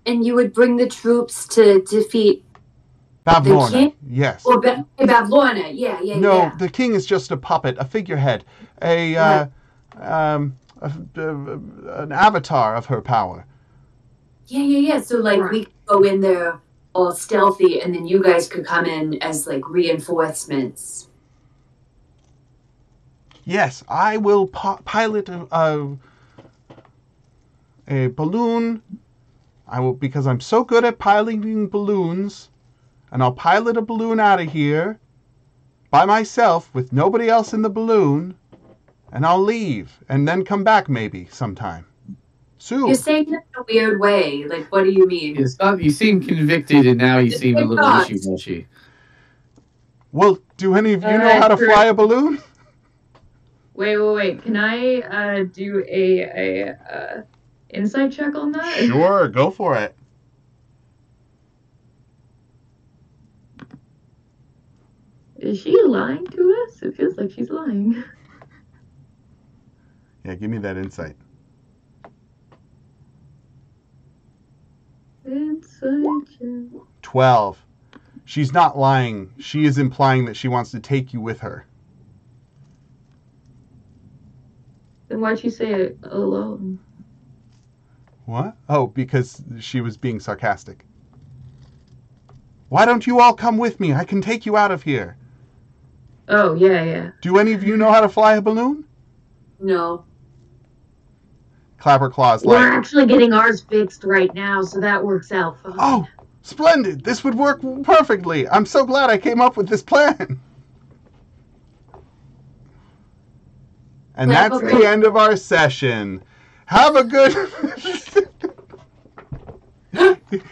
And you would bring the troops to defeat Bavlorna, the king? yes. Or Bavlorna, yeah. No, the king is just a puppet, a figurehead, an avatar of her power. Yeah. So, like, we could go in there all stealthy, and then you guys could come in as, like, reinforcements. Yes, I will pilot a balloon. I will, because I'm so good at piloting balloons, and I'll pilot a balloon out of here by myself with nobody else in the balloon, and I'll leave and then come back maybe sometime soon. You're saying it in a weird way. Like, what do you mean? You seem convicted, and now you seem a little wishy-washy. Well, do any of you know how to fly a balloon? Wait. Can I do a insight check on that? Sure, go for it. Is she lying to us? It feels like she's lying. Yeah, give me that insight. Insight check. 12. She's not lying. She is implying that she wants to take you with her. Then why'd she say it alone? What? Oh, because she was being sarcastic. Why don't you all come with me? I can take you out of here. Oh, yeah. Do any of you know how to fly a balloon? No. Clapperclaw's We're like, actually getting ours fixed right now, so that works out fine. oh, splendid. This would work perfectly. I'm so glad I came up with this plan. And that's the end of our session. Have a good...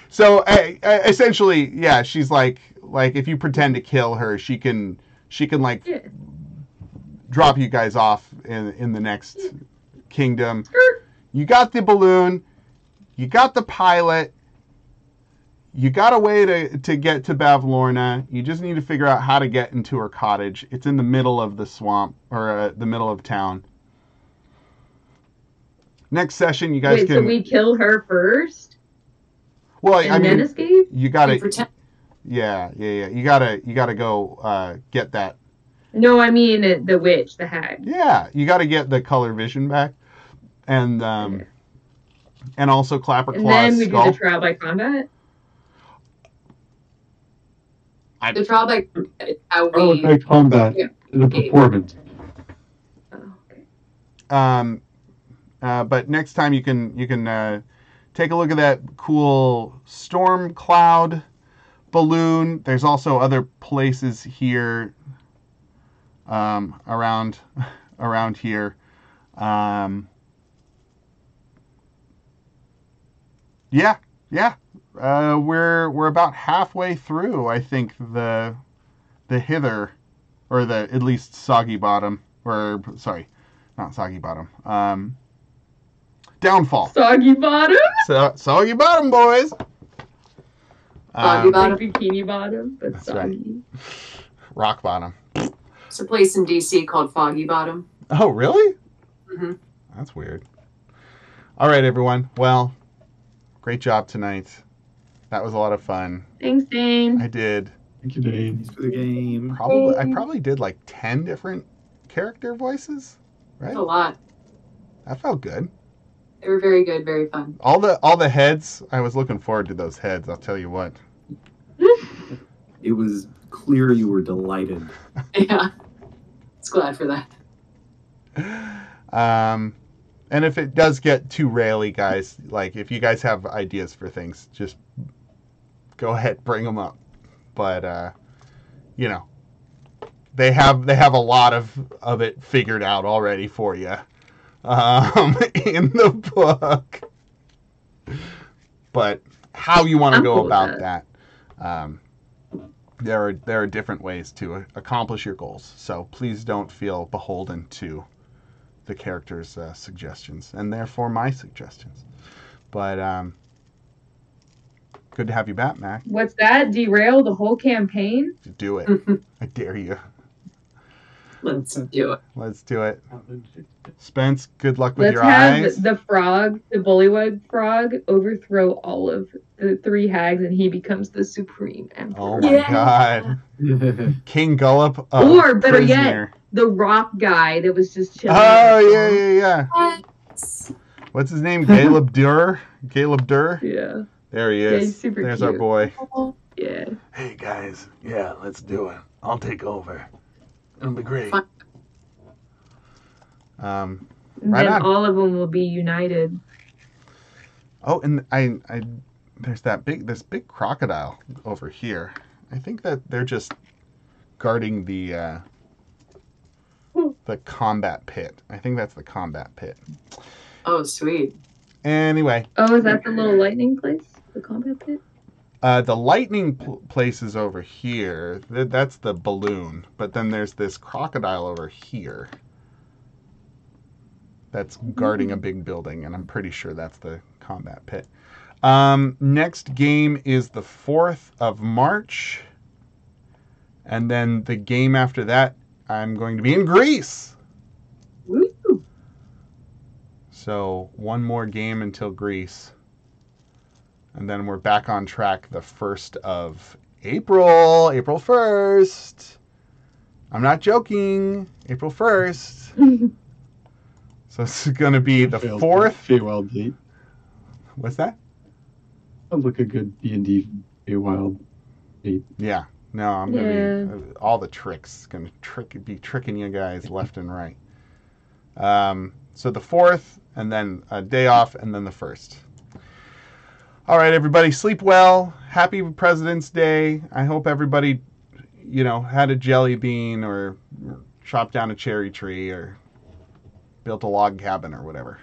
So, essentially, yeah, she's like, if you pretend to kill her, she can like, drop you guys off in the next kingdom. You got the balloon. You got the pilot. You got a way to get to Bavlorna. You just need to figure out how to get into her cottage. It's in the middle of the swamp, or the middle of town. Next session, you guys can... so we kill her first? Well, and then escape? You gotta... Yeah. You gotta go get that. No, I mean the witch, the hag. Yeah, you gotta get the color vision back. And and also Clapperclaw's skull. And then we do the trial by combat? The trial by how Oh, we... by combat. The performance. Oh, okay. But next time you can take a look at that cool storm cloud balloon. There's also other places here around here. Yeah. We're about halfway through, I think, the hither, or the at least Soggy Bottom, or sorry, not Soggy Bottom. Downfall. Soggy Bottom? Soggy Bottom, boys. Soggy Bottom. Like Bikini Bottom, but That's soggy. Right. Rock Bottom. It's a place in DC called Foggy Bottom. Oh, really? Mm-hmm. That's weird. All right, everyone. Well, great job tonight. That was a lot of fun. Thanks, Dane. I did. Thank you, Dane. Thanks for the game. I probably did like 10 different character voices, right? That's a lot. That felt good. They were very good, very fun. All the heads, I was looking forward to those heads, I'll tell you what. It was clear you were delighted. Yeah. It's glad for that. And if it does get too raily, guys, like if you guys have ideas for things, just go ahead, bring them up. But you know, they have a lot of it figured out already for you in the book. But how you want to go about that, there are different ways to accomplish your goals. So please don't feel beholden to the character's suggestions, and therefore my suggestions. But good to have you back, Mac. What's that? Derail the whole campaign? Do it. I dare you. Let's do it. Let's do it. Spence, good luck with Let's your have eyes. the frog, the bullywug frog, overthrow all of the three hags, and he becomes the supreme emperor. Oh my god. King Gullop. Or better prisoner. yet, the rock guy that was just chilling. Oh yeah. Yes. What's his name? Caleb Durr. Caleb Durr. Yeah. There he Yeah, is. he's super There's cute. our boy. Yeah. Hey guys, yeah, let's do it. I'll take over. It'll be great. Fun. And Right then on. all of them will be united. Oh, and I there's this big crocodile over here. I think that they're just guarding the combat pit. I think that's the combat pit. Oh, sweet. Anyway, Oh, is that the little lightning place? The combat pit? the lightning place is over here. That's the balloon. But then there's this crocodile over here that's guarding a big building, and I'm pretty sure that's the combat pit. Next game is the 4th of March. And then the game after that, I'm going to be in Greece. Woo. So one more game until Greece. And then we're back on track the 1st of April. April 1st. I'm not joking. April 1st. So it's going to be the 4th. Feywild date. What's that? Sounds like a good D&D Feywild date. Yeah. No, I'm going to be all the tricks. Going to be tricking you guys left and right. So the 4th, and then a day off, and then the 1st. All right, everybody, sleep well. Happy President's Day. I hope everybody, had a jelly bean or chopped down a cherry tree or built a log cabin or whatever.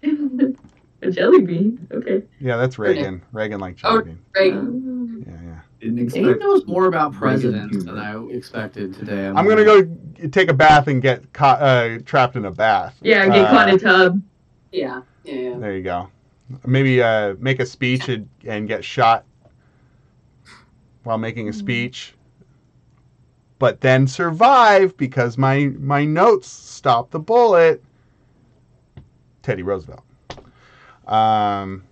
A jelly bean. Okay. Yeah, that's Reagan. Reagan liked jelly bean. Right. Yeah. Didn't Dave expect. knows more about Reagan presidents than humor. I expected today. I'm going to go take a bath and get trapped in a bath. Yeah, get caught in a tub. Yeah. There you go. Maybe make a speech and get shot while making a speech, but then survive because my notes stop the bullet. Teddy Roosevelt. I'm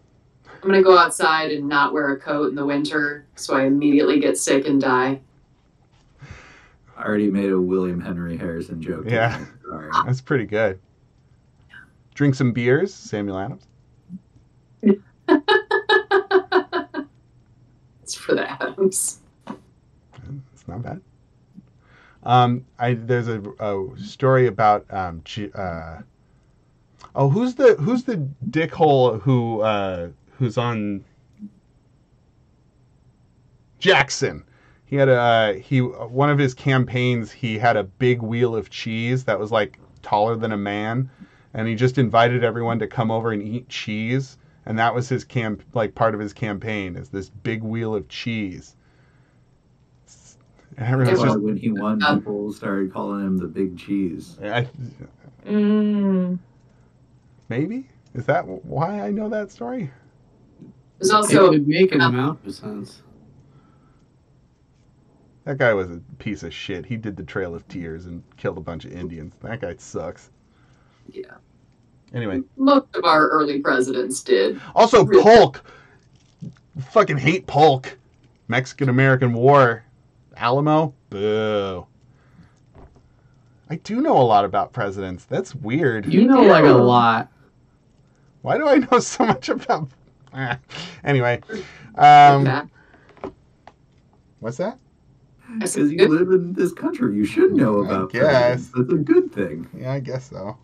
gonna go outside and not wear a coat in the winter, so I immediately get sick and die. I already made a William Henry Harrison joke. Yeah. today. Sorry. That's pretty good. Drink some beers, Samuel Adams. It's for the Adams. It's not bad. There's a story about who's the dickhole who's on Jackson. He had one of his campaigns. He had a big wheel of cheese that was like taller than a man, and he just invited everyone to come over and eat cheese. And that was his part of his campaign, is this big wheel of cheese. And everyone's That's why just, when he won, people started calling him the Big Cheese. Maybe? Is that why I know that story? There's It also would make an amount of sense. That guy was a piece of shit. He did the Trail of Tears and killed a bunch of Indians. That guy sucks. Yeah. Anyway. Most of our early presidents did. Also, Polk. Fucking hate Polk. Mexican-American War. Alamo? Boo. I do know a lot about presidents. That's weird. You know, like a lot. Why do I know so much about... Anyway. What's that? Because you live in this country, you should know about presidents. That's a good thing. Yeah, I guess so.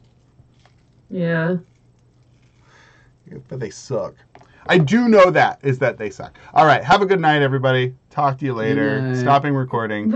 Yeah. But they suck. I do know that they suck. All right. Have a good night, everybody. Talk to you later. Good night. Stopping recording.